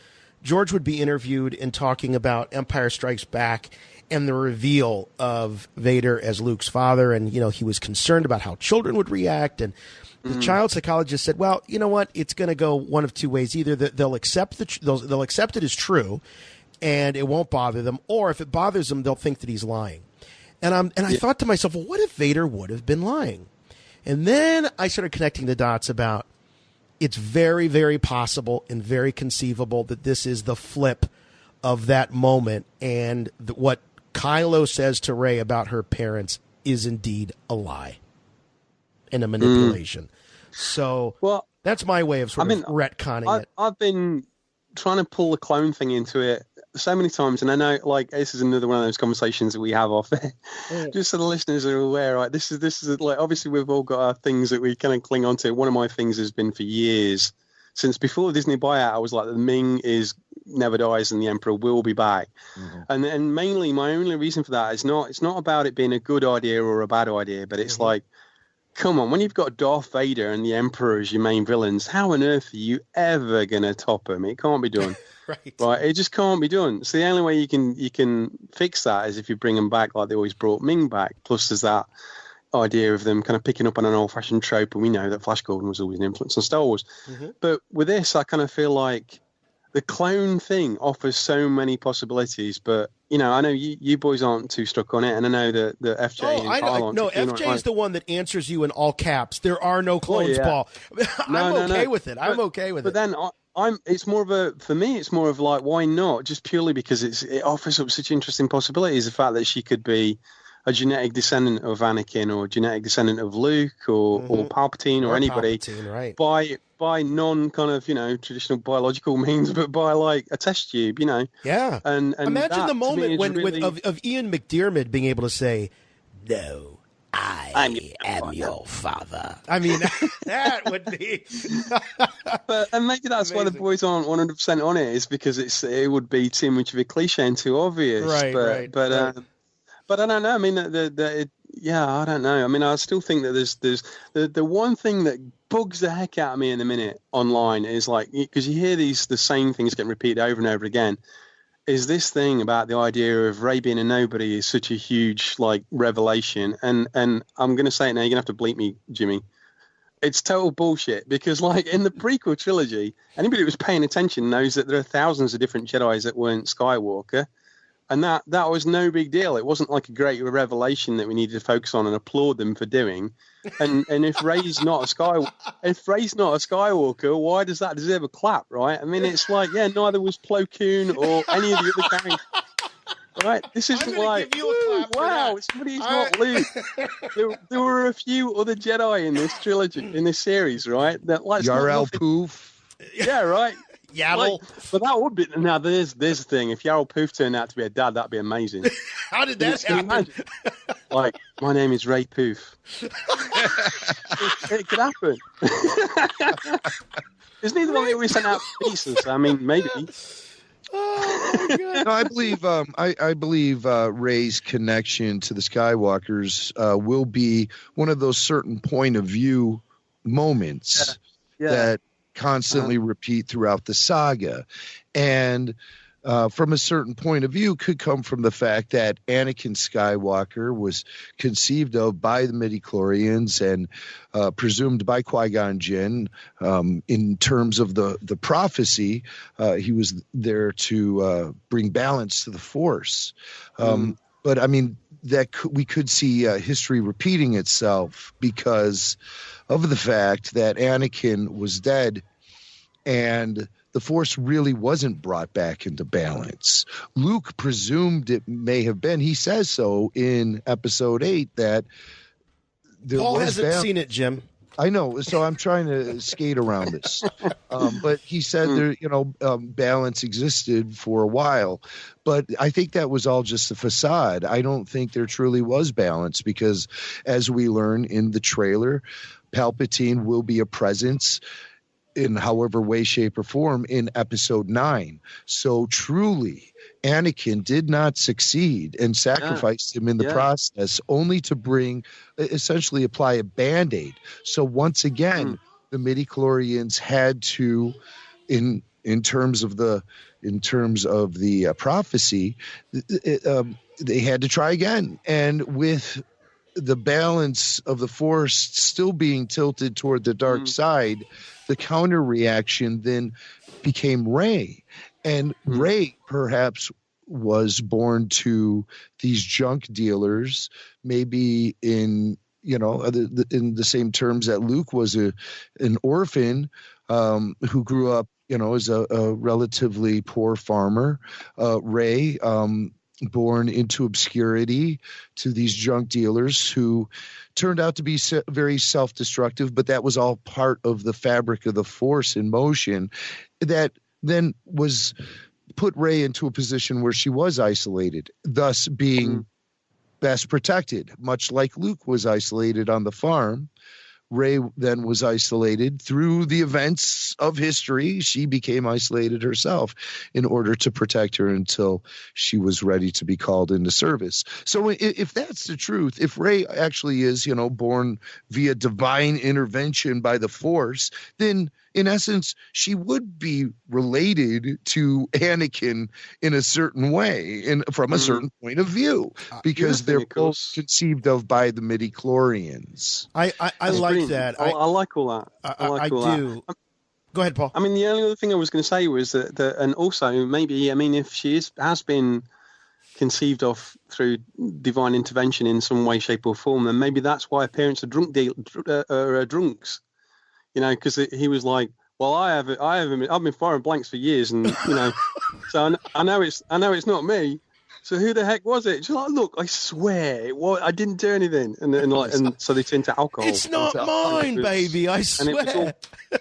George would be interviewed and talking about Empire Strikes Back and the reveal of Vader as Luke's father, and he was concerned about how children would react, and the child psychologist said, well, you know what, it's going to go one of two ways. Either they'll accept they'll accept it as true and it won't bother them, or if it bothers them, they'll think that he's lying. And I thought to myself, well, what if Vader would have been lying? And then I started connecting the dots about it's very, very possible and very conceivable that this is the flip of that moment, and what Kylo says to Rey about her parents is indeed a lie and a manipulation. So that's my way of sort of retconning it. I've been trying to pull the clone thing into it so many times, and I know, like, this is another one of those conversations that we have off air. Just so the listeners are aware, right? This is like, obviously we've all got our things that we kind of cling on to. One of my things has been for years, since before the Disney buyout, I was like, the Ming never dies and the Emperor will be back. And mainly my only reason for that is it's not about it being a good idea or a bad idea, but it's like, come on, when you've got Darth Vader and the Emperor as your main villains, how on earth are you ever going to top them? It can't be done. Right? It just can't be done. So the only way you can fix that is if you bring them back like they always brought Ming back. Plus there's that idea of them kind of picking up on an old-fashioned trope, and we know that Flash Gordon was always an influence on Star Wars. But with this, I kind of feel like the clone thing offers so many possibilities, but I know you boys aren't too stuck on it, and I know that FJ and Kyle aren't. No, FJ is the one that answers you in all caps. There are no clones, Paul. I'm okay with it. I'm okay with it. But then it's more of for me, it's more of like, why not? Just purely because it offers up such interesting possibilities. The fact that she could be a genetic descendant of Anakin, or a genetic descendant of Luke, or Palpatine, or anybody, Palpatine, right? By non kind of traditional biological means, but by like a test tube, Yeah. And imagine the moment of Ian McDiarmid being able to say, "No, I am your father." I mean, that would be. And maybe that's why the boys aren't 100% on it, is because it would be too much of a cliche and too obvious. Right. But I don't know. I mean, I don't know. I mean, I still think that there's the one thing that bugs the heck out of me in a minute online is like, because you hear the same things getting repeated over and over again, is this thing about the idea of Rey being a nobody is such a huge like revelation. And I'm going to say it now. You're going to have to bleep me, Jimmy. It's total bullshit, because like in the prequel trilogy, anybody who was paying attention knows that there are thousands of different Jedis that weren't Skywalker. And that was no big deal. It wasn't like a great revelation that we needed to focus on and applaud them for doing. And if Rey's not a Skywalker, why does that deserve a clap, right? I mean, it's like, neither was Plo Koon or any of the other characters. Right? This is like, wow, somebody's not Luke. There were a few other Jedi in this trilogy, in this series, right? That Yarl Poof. Yeah, right. Yaddle. But that would be, now there's the thing. If Yarl Poof turned out to be a dad, that'd be amazing. How did that happen? Like, my name is Ray Poof. It could happen. Isn't he the one that we sent out pieces? I mean, maybe. Oh my God. No, I believe Rey's connection to the Skywalkers will be one of those certain point of view moments that constantly repeat throughout the saga. And from a certain point of view could come from the fact that Anakin Skywalker was conceived of by the midichlorians and presumed by Qui-Gon Jinn. In terms of the prophecy, he was there to bring balance to the Force. But I mean, we could see history repeating itself because of the fact that Anakin was dead and the Force really wasn't brought back into balance. Luke presumed it may have been. He says so in Episode 8 that there Paul hasn't seen it, Jim. I know, so I'm trying to skate around this. But he said there, balance existed for a while. But I think that was all just a facade. I don't think there truly was balance because, as we learn in the trailer, Palpatine will be a presence in however way, shape, or form in Episode 9. So truly, Anakin did not succeed and sacrificed him in the process, only to essentially apply a Band-Aid. So once again, the midichlorians had to, in terms of the in terms of the prophecy, they had to try again. And with the balance of the Force still being tilted toward the dark side, the counter reaction then became Rey. And Rey perhaps was born to these junk dealers, maybe in the same terms that Luke was an orphan who grew up, as a relatively poor farmer. Rey, born into obscurity to these junk dealers who turned out to be very self-destructive, but that was all part of the fabric of the Force in motion that then was put Rey into a position where she was isolated, thus being best protected, much like Luke was isolated on the farm. Rey then was isolated through the events of history. She became isolated herself in order to protect her until she was ready to be called into service. So if that's the truth, if Rey actually is, born via divine intervention by the Force, then in essence, she would be related to Anakin in a certain way and from a certain point of view, because they're both conceived of by the midichlorians. I like that. I like all that. I do. Go ahead, Paul. I mean, the only other thing I was going to say was that and also maybe, if she has been conceived of through divine intervention in some way, shape, or form, then maybe that's why her parents are drunks. Because he was like, well, I've been firing blanks for years, and so I know it's not me. So who the heck was it? She's like, look, I swear, I didn't do anything, and so they turned to alcohol. It's not mine, baby. I swear.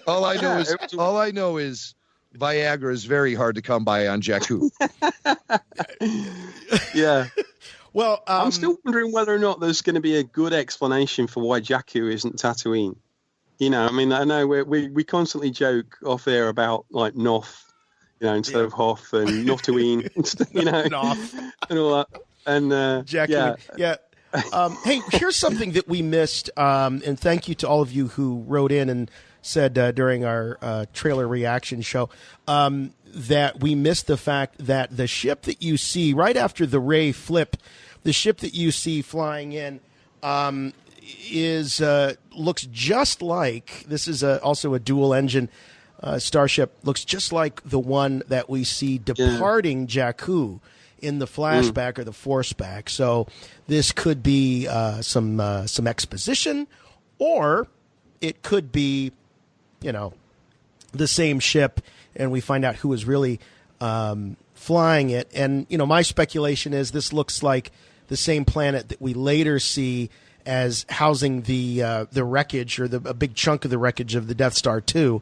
All I know is Viagra is very hard to come by on Jakku. Yeah. Well, I'm still wondering whether or not there's going to be a good explanation for why Jakku isn't Tatooine. I know we constantly joke off air about like Noth, instead of Hoth, and Notooine, Noth and all that. And Jakku, yeah. Hey, here's something that we missed, and thank you to all of you who wrote in and said during our trailer reaction show that we missed the fact that the ship that you see right after the Rey flip, the ship that you see flying in, looks just like, this is also a dual engine starship, looks just like the one that we see departing Jakku in the flashback or the Force back. So this could be some exposition, or it could be the same ship and we find out who is really flying it. And my speculation is this looks like the same planet that we later see as housing the wreckage, or a big chunk of the wreckage of the Death Star 2.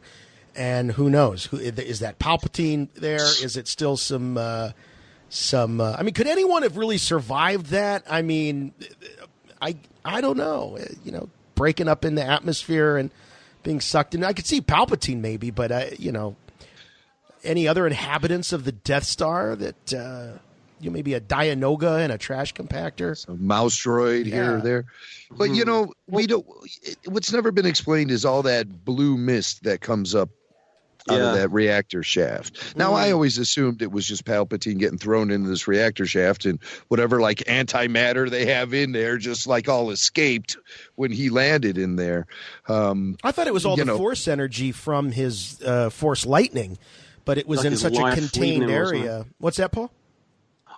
And who knows? Is that Palpatine there? Is it still some could anyone have really survived that? I don't know. Breaking up in the atmosphere and being sucked in. I could see Palpatine maybe, but any other inhabitants of the Death Star that maybe a Dianoga and a trash compactor, a mouse droid here or there. But we don't. What's never been explained is all that blue mist that comes up out of that reactor shaft. Now, I always assumed it was just Palpatine getting thrown into this reactor shaft, and whatever like antimatter they have in there just like all escaped when he landed in there. I thought it was all the Force energy from his Force lightning, but it was like in such a contained area. What's that, Paul?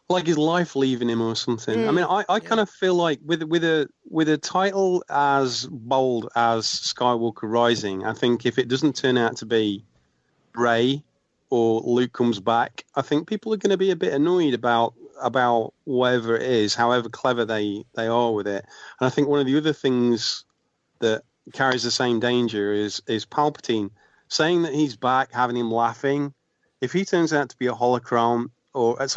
Like his life leaving him or something. I mean, I kind of feel like with a title as bold as Skywalker Rising, I think if it doesn't turn out to be Rey or Luke comes back, I think people are going to be a bit annoyed about whatever it is, however clever they are with it. And I think one of the other things that carries the same danger is Palpatine saying that he's back, having him laughing. If he turns out to be a hologram or a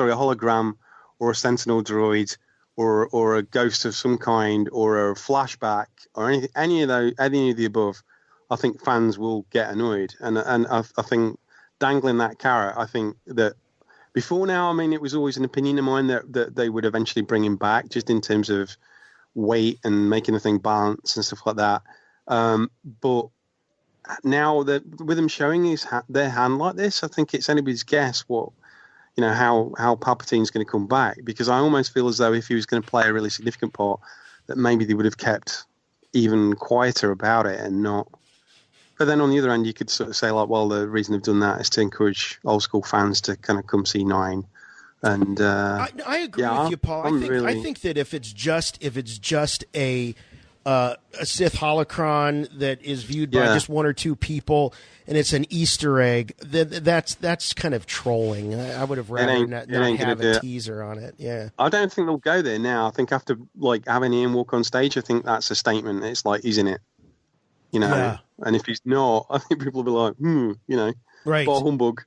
sentinel droid or a ghost of some kind or a flashback or any of the above, I think fans will get annoyed. And I think dangling that carrot, I think that before now, it was always an opinion of mine that they would eventually bring him back, just in terms of weight and making the thing balance and stuff like that. But now that with him showing their hand like this, I think it's anybody's guess what you know, how Palpatine's going to come back, because I almost feel as though if he was going to play a really significant part, that maybe they would have kept even quieter about it and not. But then on the other hand, you could sort of say, like, well, the reason they've done that is to encourage old school fans to kind of come see 9. And I agree with you, Paul. I think that if it's just a Sith holocron that is viewed by just one or two people, and it's an Easter egg, that's kind of trolling. I would have rather not have a teaser on it. Yeah, I don't think they'll go there now. I think after like having Ian walk on stage, I think that's a statement. It's like he's in it, you know. Yeah. And if he's not, I think people will be like, you know, right, bar humbug.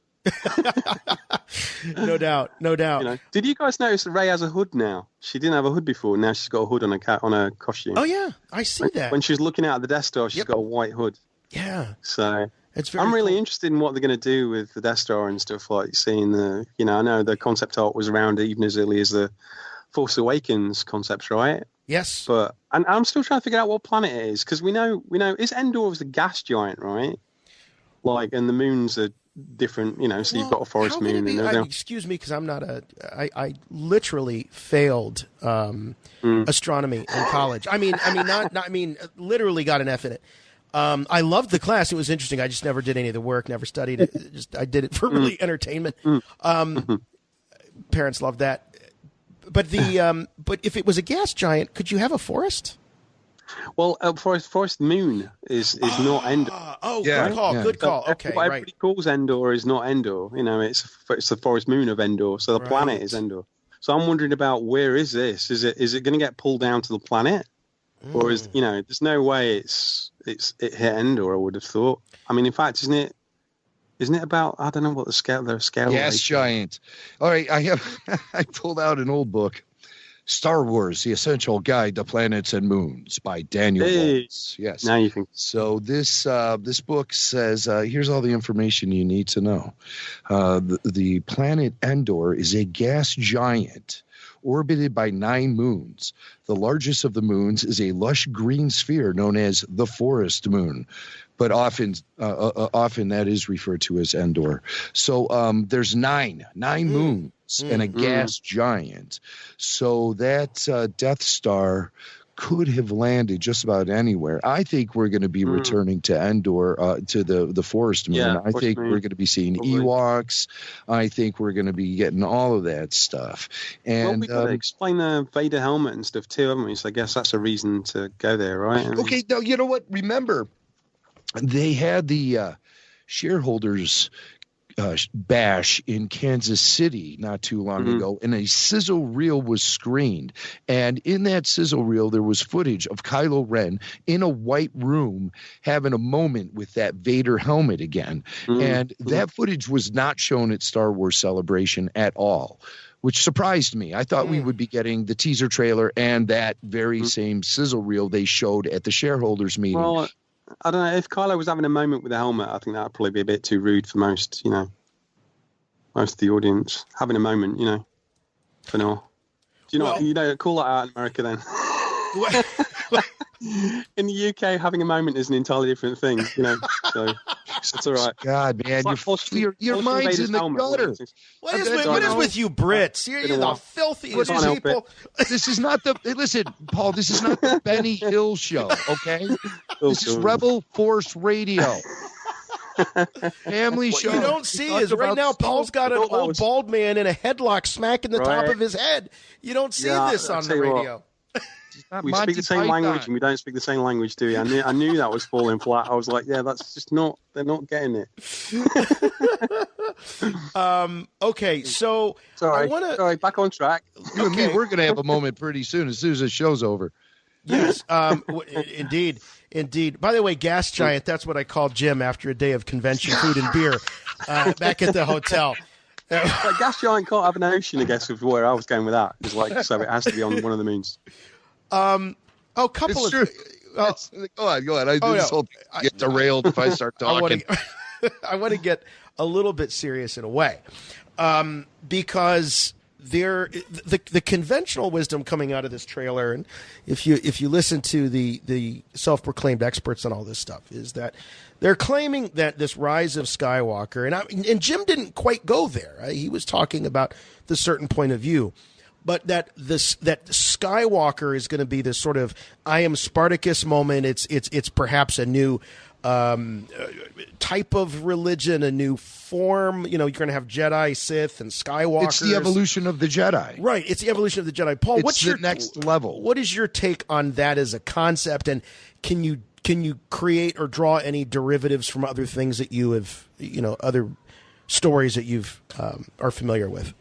No doubt. You know, did you guys notice that Rey has a hood now? She didn't have a hood before. Now she's got a hood on her costume. Oh yeah, I see that. When she was looking out at the Death Star, she's got a white hood. Yeah. So it's I'm really cool. interested in what they're going to do with the Death Star and stuff, like seeing the. You know, I know the concept art was around even as early as the Force Awakens concepts, right? Yes. But and I'm still trying to figure out what planet it is, because we know is Endor was a gas giant, right? Like, and the moons are different, you know, so you've got a forest moon. Excuse me, because I'm not I literally failed astronomy in college. I mean, literally got an F in it. I loved the class; it was interesting. I just never did any of the work, never studied it. I did it for really entertainment. Parents loved that, but but if it was a gas giant, could you have a forest? Well, forest moon is not Endor. Oh, yeah, good call. Okay, what everybody calls Endor is not Endor. You know, it's the forest moon of Endor. So the planet is Endor. So I'm wondering about, where is this? Is it going to get pulled down to the planet, or is, you know, there's no way it hit Endor? I would have thought. I mean, in fact, isn't it about, I don't know what the scale. Gas giant. All right, I pulled out an old book. Star Wars: The Essential Guide to Planets and Moons by Daniel Waltz. Yes. Now you think. So this book says, here's all the information you need to know. The planet Endor is a gas giant orbited by 9 moons. The largest of the moons is a lush green sphere known as the Forest Moon, but often that is referred to as Endor. So there's nine moons and a gas giant. So that Death Star could have landed just about anywhere. I think we're going to be returning to Endor, to the Forest Moon. Yeah, I think we're going to be seeing Ewoks. I think we're going to be getting all of that stuff. And we've got to explain the Vader helmet and stuff too, haven't we? So I guess that's a reason to go there, right? I mean, okay, now you know what? Remember, they had the shareholders bash in Kansas City not too long ago, and a sizzle reel was screened. And in that sizzle reel, there was footage of Kylo Ren in a white room having a moment with that Vader helmet again. And that footage was not shown at Star Wars Celebration at all, which surprised me. I thought we would be getting the teaser trailer and that very same sizzle reel they showed at the shareholders meeting. Well, I don't know. If Kylo was having a moment with the helmet, I think that would probably be a bit too rude for most of the audience. Having a moment, for now. Do you know, call that out in America then. In the UK, having a moment is an entirely different thing, So it's all right. God, man, your mind's in the gutter. What is with you Brits? You're the filthiest people. This is not listen, Paul, this is not the Benny Hill show, okay? This is Rebel Force Radio. Family show. What you don't see is right now Paul's got an old bald man in a headlock smacking the top of his head. You don't see this on the radio. We speak the same language and we don't speak the same language, do we? I knew that was falling flat. I was like, yeah, that's just not, they're not getting it. Okay, so sorry, back on track. You and me, we're going to have a moment pretty soon as the show's over. Yes, indeed. By the way, gas giant, that's what I called Jim after a day of convention food and beer back at the hotel. Gas giant can't have an ocean, I guess, with where I was going with that. It's like, so it has to be on one of the moons. Couple it's of... True. Go on. I do this whole thing. Get derailed if I start talking. I want to get a little bit serious in a way. Because the conventional wisdom coming out of this trailer, and if you listen to the self-proclaimed experts on all this stuff, is that they're claiming that this Rise of Skywalker, and Jim didn't quite go there. Right? He was talking about the certain point of view, but that Skywalker is going to be this sort of I am Spartacus moment. It's perhaps a new type of religion, a new form. You're going to have Jedi, Sith, and Skywalkers. It's the evolution of the Jedi. Right. It's the evolution of the Jedi. Paul, what's your next level? What is your take on that as a concept? And can you create or draw any derivatives from other things that you have, other stories that you've are familiar with?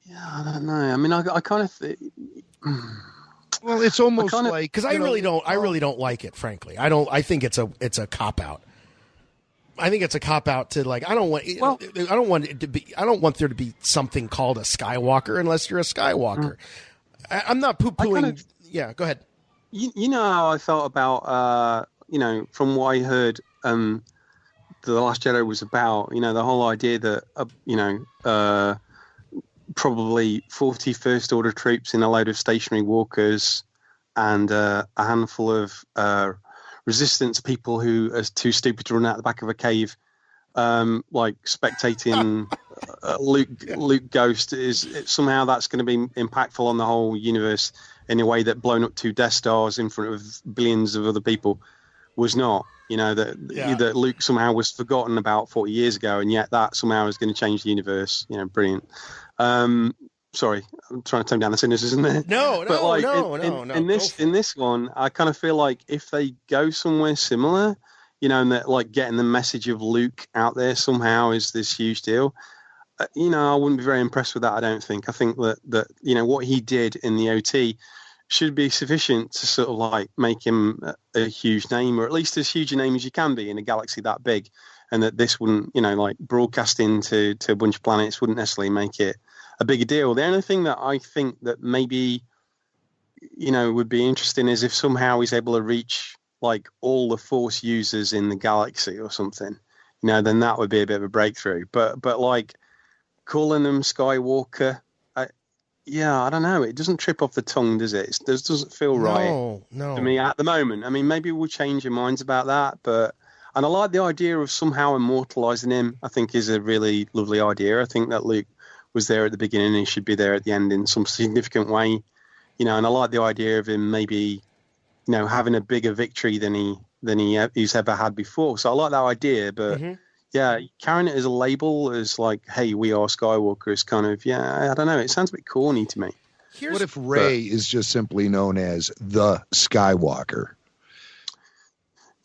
Yeah, I don't know. I mean, I kind of think. Well, it's almost like because I really don't like it. Frankly, I think it's a cop out. I think it's a cop out to I don't want there to be something called a Skywalker unless you're a Skywalker. I'm not poo-pooing. Yeah, go ahead. You know how I felt about from what I heard, The Last Jedi was about the whole idea that probably 40 First Order troops in a load of stationary walkers and a handful of resistance people who are too stupid to run out the back of a cave, spectating Luke Ghost somehow that's going to be impactful on the whole universe in a way that blowing up 2 Death Stars in front of billions of other people was not. That Luke somehow was forgotten about 40 years ago, and yet that somehow is going to change the universe. Brilliant. Sorry, I'm trying to tone down the cynicism there. No. In this one, I kind of feel like if they go somewhere similar, and that getting the message of Luke out there somehow is this huge deal. I wouldn't be very impressed with that. I don't think. I think that what he did in the OT should be sufficient to sort of make him a huge name, or at least as huge a name as you can be in a galaxy that big, and that this wouldn't, broadcasting to a bunch of planets wouldn't necessarily make it a bigger deal. The only thing that I think that maybe, would be interesting is if somehow he's able to reach all the Force users in the galaxy or something, then that would be a bit of a breakthrough. But calling them Skywalker, I don't know. It doesn't trip off the tongue, does it? It doesn't feel right to me at the moment. I mean, maybe we'll change your minds about that, and I like the idea of somehow immortalizing him. I think is a really lovely idea. I think that Luke was there at the beginning and he should be there at the end in some significant way, and I like the idea of him maybe, having a bigger victory than he's ever had before. So I like that idea, but carrying it as a label as hey, we are Skywalker is kind of, I don't know. It sounds a bit corny to me. What if Rey is just simply known as the Skywalker?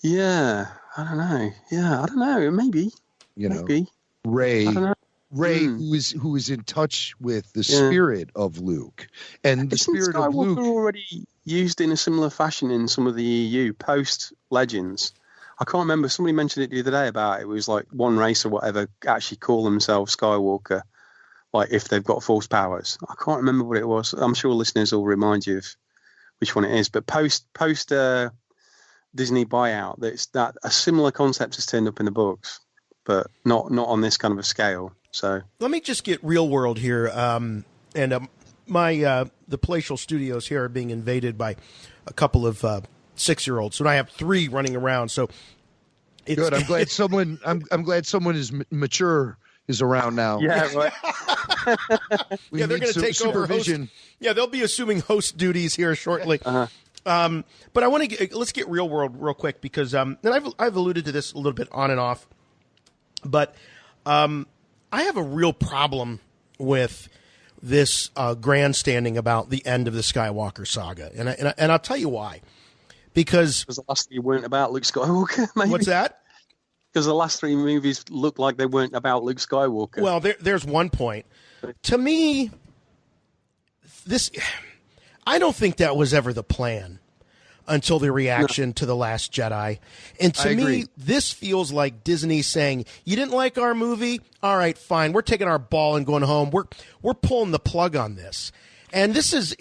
Yeah, I don't know. Yeah, I don't know. Maybe. Maybe. Rey, who is in touch with the spirit of Luke, and the spirit Skywalker of Luke already used in a similar fashion in some of the EU post Legends. I can't remember. Somebody mentioned it the other day about it was one race or whatever actually call themselves Skywalker, if they've got Force powers. I can't remember what it was. I'm sure listeners will remind you of which one it is. But post Disney buyout, that a similar concept has turned up in the books, but not on this kind of a scale. So let me just get real world here. The palatial studios here are being invaded by a couple of 6-year-olds. So I have 3 running around. So it's good. I'm glad someone. I'm glad someone is mature is around now. Yeah, right. They're going to take over host. Yeah, they'll be assuming host duties here shortly. But I want to let's get real world real quick because and I've alluded to this a little bit on and off, but I have a real problem with this grandstanding about the end of the Skywalker saga, and I'll tell you why. Because the last 3 weren't about Luke Skywalker. Maybe. What's that? Because the last 3 movies looked like they weren't about Luke Skywalker. Well, there's one point. To me, I don't think that was ever the plan until the reaction to The Last Jedi. And to me, this feels like Disney saying, you didn't like our movie? All right, fine. We're taking our ball and going home. We're pulling the plug on this. And this is,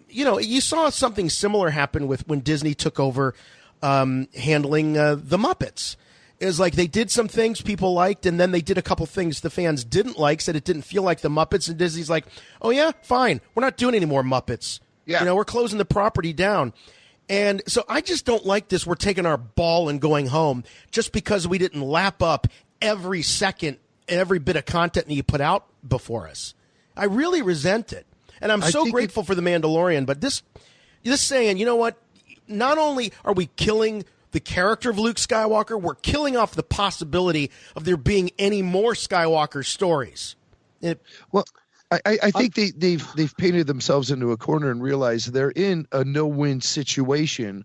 you saw something similar happen with when Disney took over handling the Muppets. is like they did some things people liked, and then they did a couple things the fans didn't like, said it didn't feel like the Muppets, and Disney's like, oh yeah, fine, we're not doing any more Muppets. Yeah. You know, we're closing the property down. And so I just don't like this. We're taking our ball and going home just because we didn't lap up every second and every bit of content that you put out before us. I really resent it. And I'm so grateful for The Mandalorian, but this saying, you know what? Not only are we killing the character of Luke Skywalker, we're killing off the possibility of there being any more Skywalker stories. I think they've painted themselves into a corner and realized they're in a no-win situation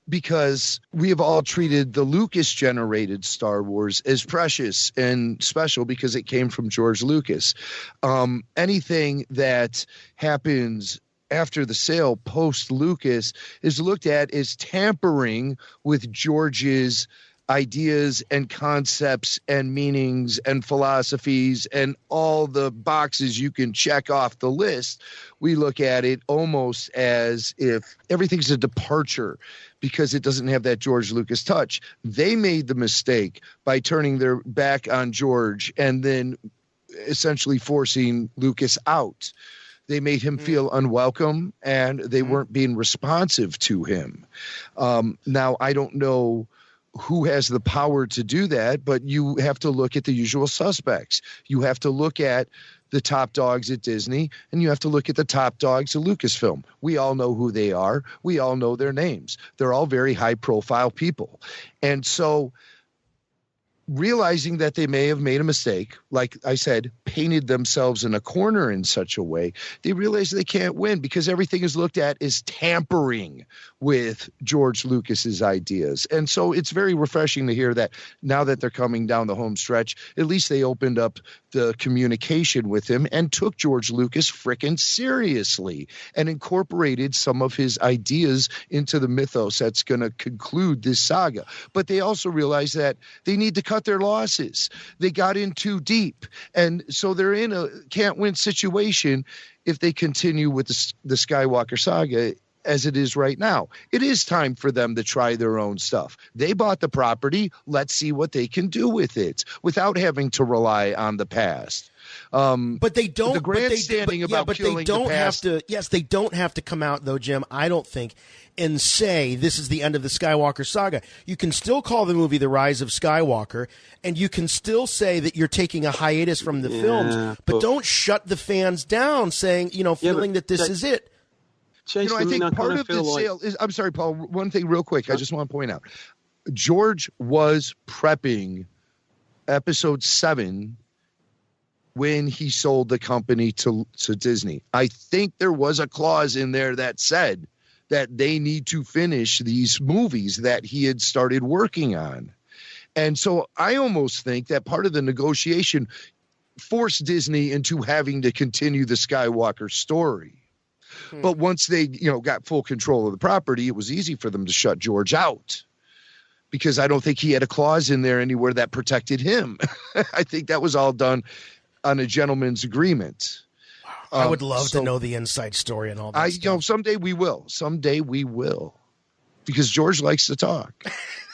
because we have all treated the Lucas-generated Star Wars as precious and special because it came from George Lucas. Anything that happens after the sale post-Lucas is looked at as tampering with George's ideas and concepts and meanings and philosophies and all the boxes you can check off the list. We look at it almost as if everything's a departure because it doesn't have that George Lucas touch. They made the mistake by turning their back on George and then essentially forcing Lucas out. They made him feel unwelcome, and they weren't being responsive to him. Now, I don't know who has the power to do that, but you have to look at the usual suspects. You have to look at the top dogs at Disney, and you have to look at the top dogs at Lucasfilm. We all know who they are. We all know their names. They're all very high-profile people. And so realizing that they may have made a mistake, like I said, painted themselves in a corner in such a way, they realize they can't win because everything is looked at as tampering with George Lucas's ideas. And so it's very refreshing to hear that now that they're coming down the home stretch, at least they opened up the communication with him and took George Lucas frickin' seriously and incorporated some of his ideas into the mythos that's going to conclude this saga. But they also realized that they need to cut their losses. They got in too deep. And so they're in a can't-win situation if they continue with the Skywalker saga as it is right now. It is time for them to try their own stuff. They bought the property. Let's see what they can do with it without having to rely on the past. But they don't. The grandstanding about killing the past. They don't have to come out though, Jim. I don't think and say this is the end of the Skywalker saga. You can still call the movie The Rise of Skywalker, and you can still say that you're taking a hiatus from the films, but don't shut the fans down, saying feeling that this is it. I think part of the sale is. I'm sorry, Paul. One thing, real quick. I just want to point out, George was prepping Episode 7. When he sold the company to Disney. I think there was a clause in there that said that they need to finish these movies that he had started working on. And so I almost think that part of the negotiation forced Disney into having to continue the Skywalker story. But once they, got full control of the property, it was easy for them to shut George out. Because I don't think he had a clause in there anywhere that protected him. I think that was all done on a gentleman's agreement. I would love to know the inside story and all that stuff. Someday we will. Someday we will. Because George likes to talk.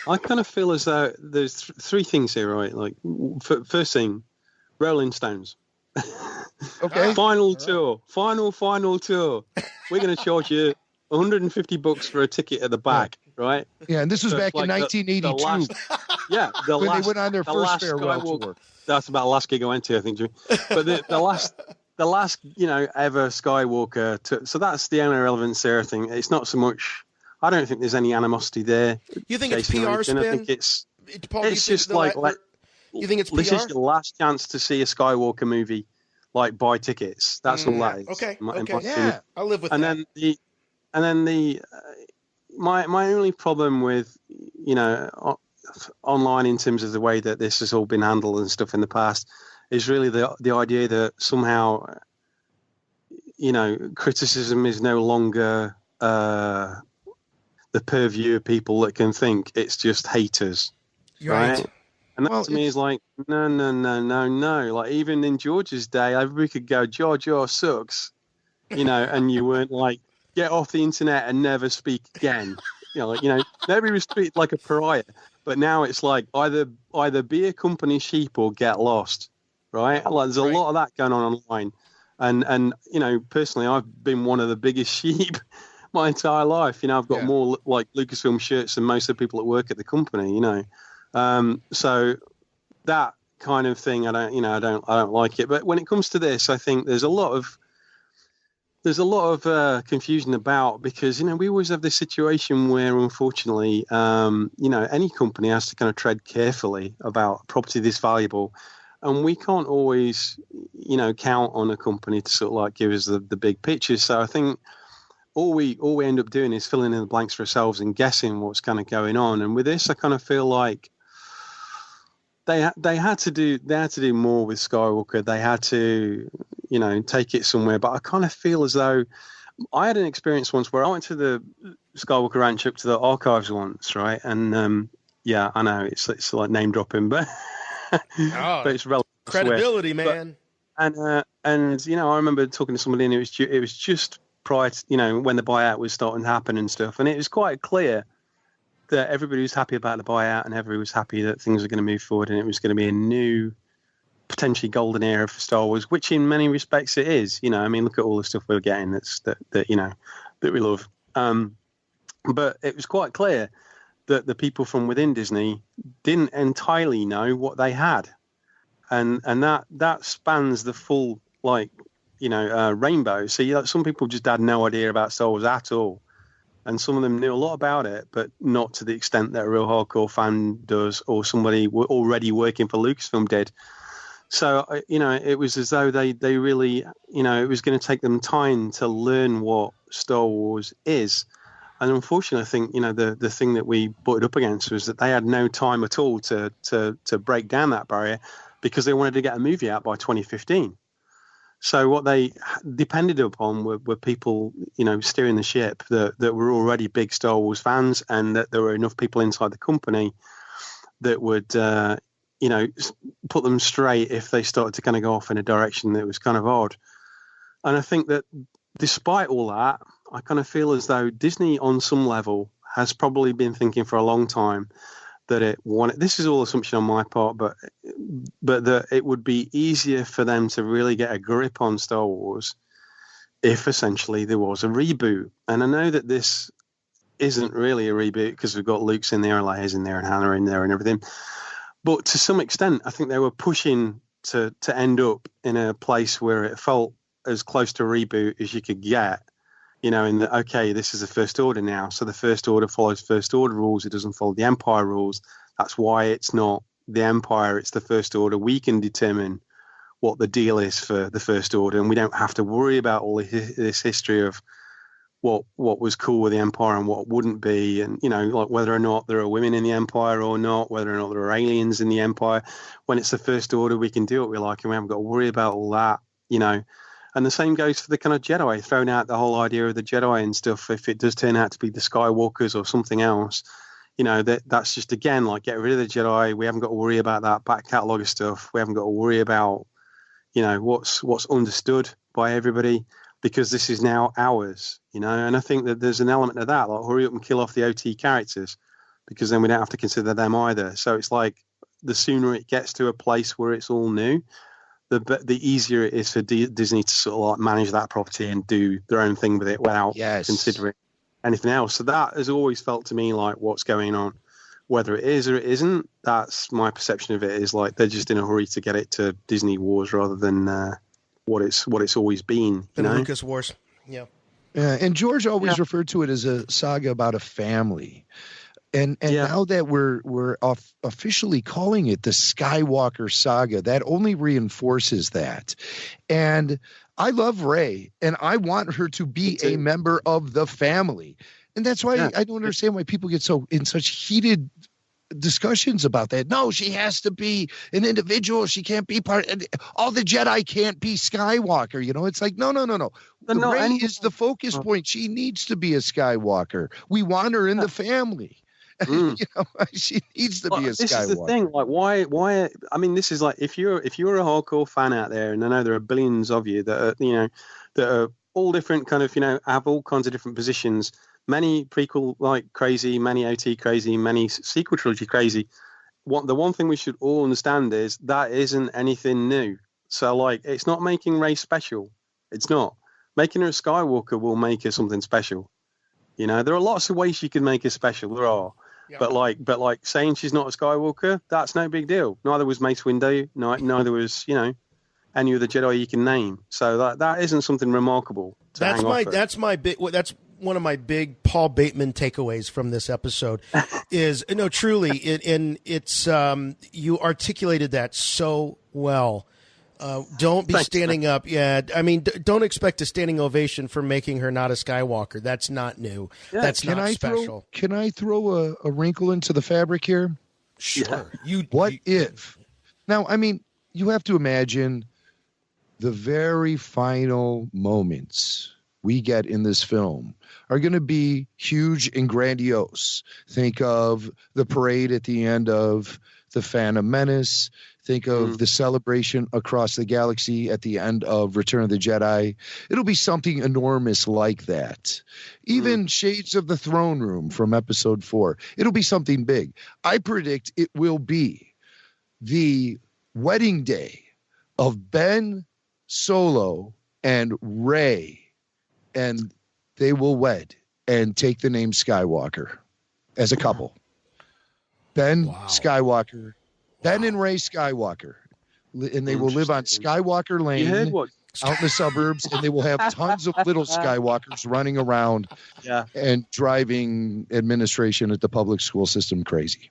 I kind of feel as though there's three things here, right? Like, first thing, Rolling Stones. Okay. Final tour. Final tour. We're going to charge you $150 for a ticket at the back, right? Yeah, and this was back in 1982. When they went on their first farewell tour. That's about the last gig I went to, I think, Jimmy. But the last, ever Skywalker. So that's the only relevance there. I think it's not so much. I don't think there's any animosity there. You think it's PR spin? I think it's just you think it's PR? This is your last chance to see a Skywalker movie. Like buy tickets. That's all that is. Okay. Yeah, I'll live with that. And then my only problem with online in terms of the way that this has all been handled and stuff in the past is really the idea that somehow criticism is no longer the purview of people that can think. It's just haters, right? And that to me is like no. Like even in George's day, everybody could go George sucks, and you weren't like get off the internet and never speak again. Nobody was treated like a pariah. But now it's like either be a company sheep or get lost, right? Like there's a lot of that going on online, and you know, personally, I've been one of the biggest sheep my entire life. You know, I've got more like Lucasfilm shirts than most of the people that work at the company. You know, so that kind of thing, I don't like it. But when it comes to this, I think there's a lot of confusion about, because, you know, we always have this situation where, unfortunately, you know, any company has to kind of tread carefully about property this valuable, and we can't always, you know, count on a company to sort of like give us the big picture. So I think all we end up doing is filling in the blanks for ourselves and guessing what's kind of going on. And with this, I kind of feel like they had to do more with Skywalker. They had to, you know, take it somewhere. But I kind of feel as though I had an experience once where I went to the Skywalker Ranch up to the archives once, right? And yeah, I know it's like name dropping, but but it's relevant. Credibility, man. And you know, I remember talking to somebody, and it was just prior to, you know, when the buyout was starting to happen and stuff, and it was quite clear that everybody was happy about the buyout, and everybody was happy that things were going to move forward, and it was going to be a new, potentially golden era for Star Wars, which in many respects it is. You know, I mean, look at all the stuff we're getting that you know, that we love. But it was quite clear that the people from within Disney didn't entirely know what they had, and that spans the full, like, you know, rainbow. So you know, some people just had no idea about Star Wars at all. And some of them knew a lot about it, but not to the extent that a real hardcore fan does, or somebody already working for Lucasfilm did. So, you know, it was as though they really, you know, it was going to take them time to learn what Star Wars is. And unfortunately, I think, you know, the thing that we butted up against was that they had no time at all to break down that barrier, because they wanted to get a movie out by 2015. So what they depended upon were people, you know, steering the ship that were already big Star Wars fans, and that there were enough people inside the company that would, you know, put them straight if they started to kind of go off in a direction that was kind of odd. And I think that despite all that, I kind of feel as though Disney on some level has probably been thinking for a long time that it wanted, this is all assumption on my part, but that it would be easier for them to really get a grip on Star Wars if essentially there was a reboot. And I know that this isn't really a reboot because we've got Luke's in there, and Leia's in there, and Hannah in there, and everything. But to some extent, I think they were pushing to end up in a place where it felt as close to a reboot as you could get. You know, in that, okay, this is the First Order now. So the First Order follows First Order rules. It doesn't follow the Empire rules. That's why it's not the Empire, it's the First Order. We can determine what the deal is for the First Order, and we don't have to worry about all this history of what was cool with the Empire and what wouldn't be, and, you know, like whether or not there are women in the Empire or not, whether or not there are aliens in the Empire. When it's the First Order, we can do what we like, and we haven't got to worry about all that, you know. And the same goes for the kind of Jedi, throwing out the whole idea of the Jedi and stuff. If it does turn out to be the Skywalkers or something else, you know, that's just, again, like, get rid of the Jedi. We haven't got to worry about that back catalogue of stuff. We haven't got to worry about, you know, what's understood by everybody, because this is now ours, you know. And I think that there's an element of that, like, hurry up and kill off the OT characters, because then we don't have to consider them either. So it's like, the sooner it gets to a place where it's all new, the easier it is for Disney to sort of like manage that property and do their own thing with it without considering anything else. So that has always felt to me like what's going on. Whether it is or it isn't, that's my perception of it, is like they're just in a hurry to get it to Disney Wars rather than what it's always been. You know? Lucas Wars. Yeah. And George always referred to it as a saga about a family. And now that we're officially calling it the Skywalker saga, that only reinforces that. And I love Rey, and I want her to be a member of the family. And that's why I don't understand why people get so in such heated discussions about that. No, she has to be an individual. She can't be part. All the Jedi can't be Skywalker. You know, it's like, no. Rey is the focus point. She needs to be a Skywalker. We want her in the family. You know, she needs to be a Skywalker. This is the thing. Like, why? I mean, this is like, if you're a hardcore fan out there, and I know there are billions of you that are, you know, that are all different kind of, you know, have all kinds of different positions. many prequel like crazy, many OT crazy, many sequel trilogy crazy. The one thing we should all understand is that isn't anything new. So like, it's not making Rey special. It's not. Making her a Skywalker will make her something special. You know, there are lots of ways she can make her special. There are. Yeah. But like saying she's not a Skywalker, that's no big deal. Neither was Mace Windu. Neither was, you know, any of the Jedi you can name. So that isn't something remarkable. That's one of my big Paul Bateman takeaways from this episode is truly it's you articulated that so well. Don't be standing up. Yeah, I mean, don't expect a standing ovation for making her not a Skywalker. That's not new. Yeah. That's not special. Can I throw a wrinkle into the fabric here? Sure. Yeah. If? Now, I mean, you have to imagine the very final moments we get in this film are going to be huge and grandiose. Think of the parade at the end of The Phantom Menace. Think of the celebration across the galaxy at the end of Return of the Jedi. It'll be something enormous like that. Even shades of the throne room from episode 4. It'll be something big. I predict it will be the wedding day of Ben Solo and Rey, and they will wed and take the name Skywalker as a couple. Ben Skywalker. Ben and Rey Skywalker, and they will live on Skywalker Lane out in the suburbs, and they will have tons of little Skywalkers running around and driving administration at the public school system crazy.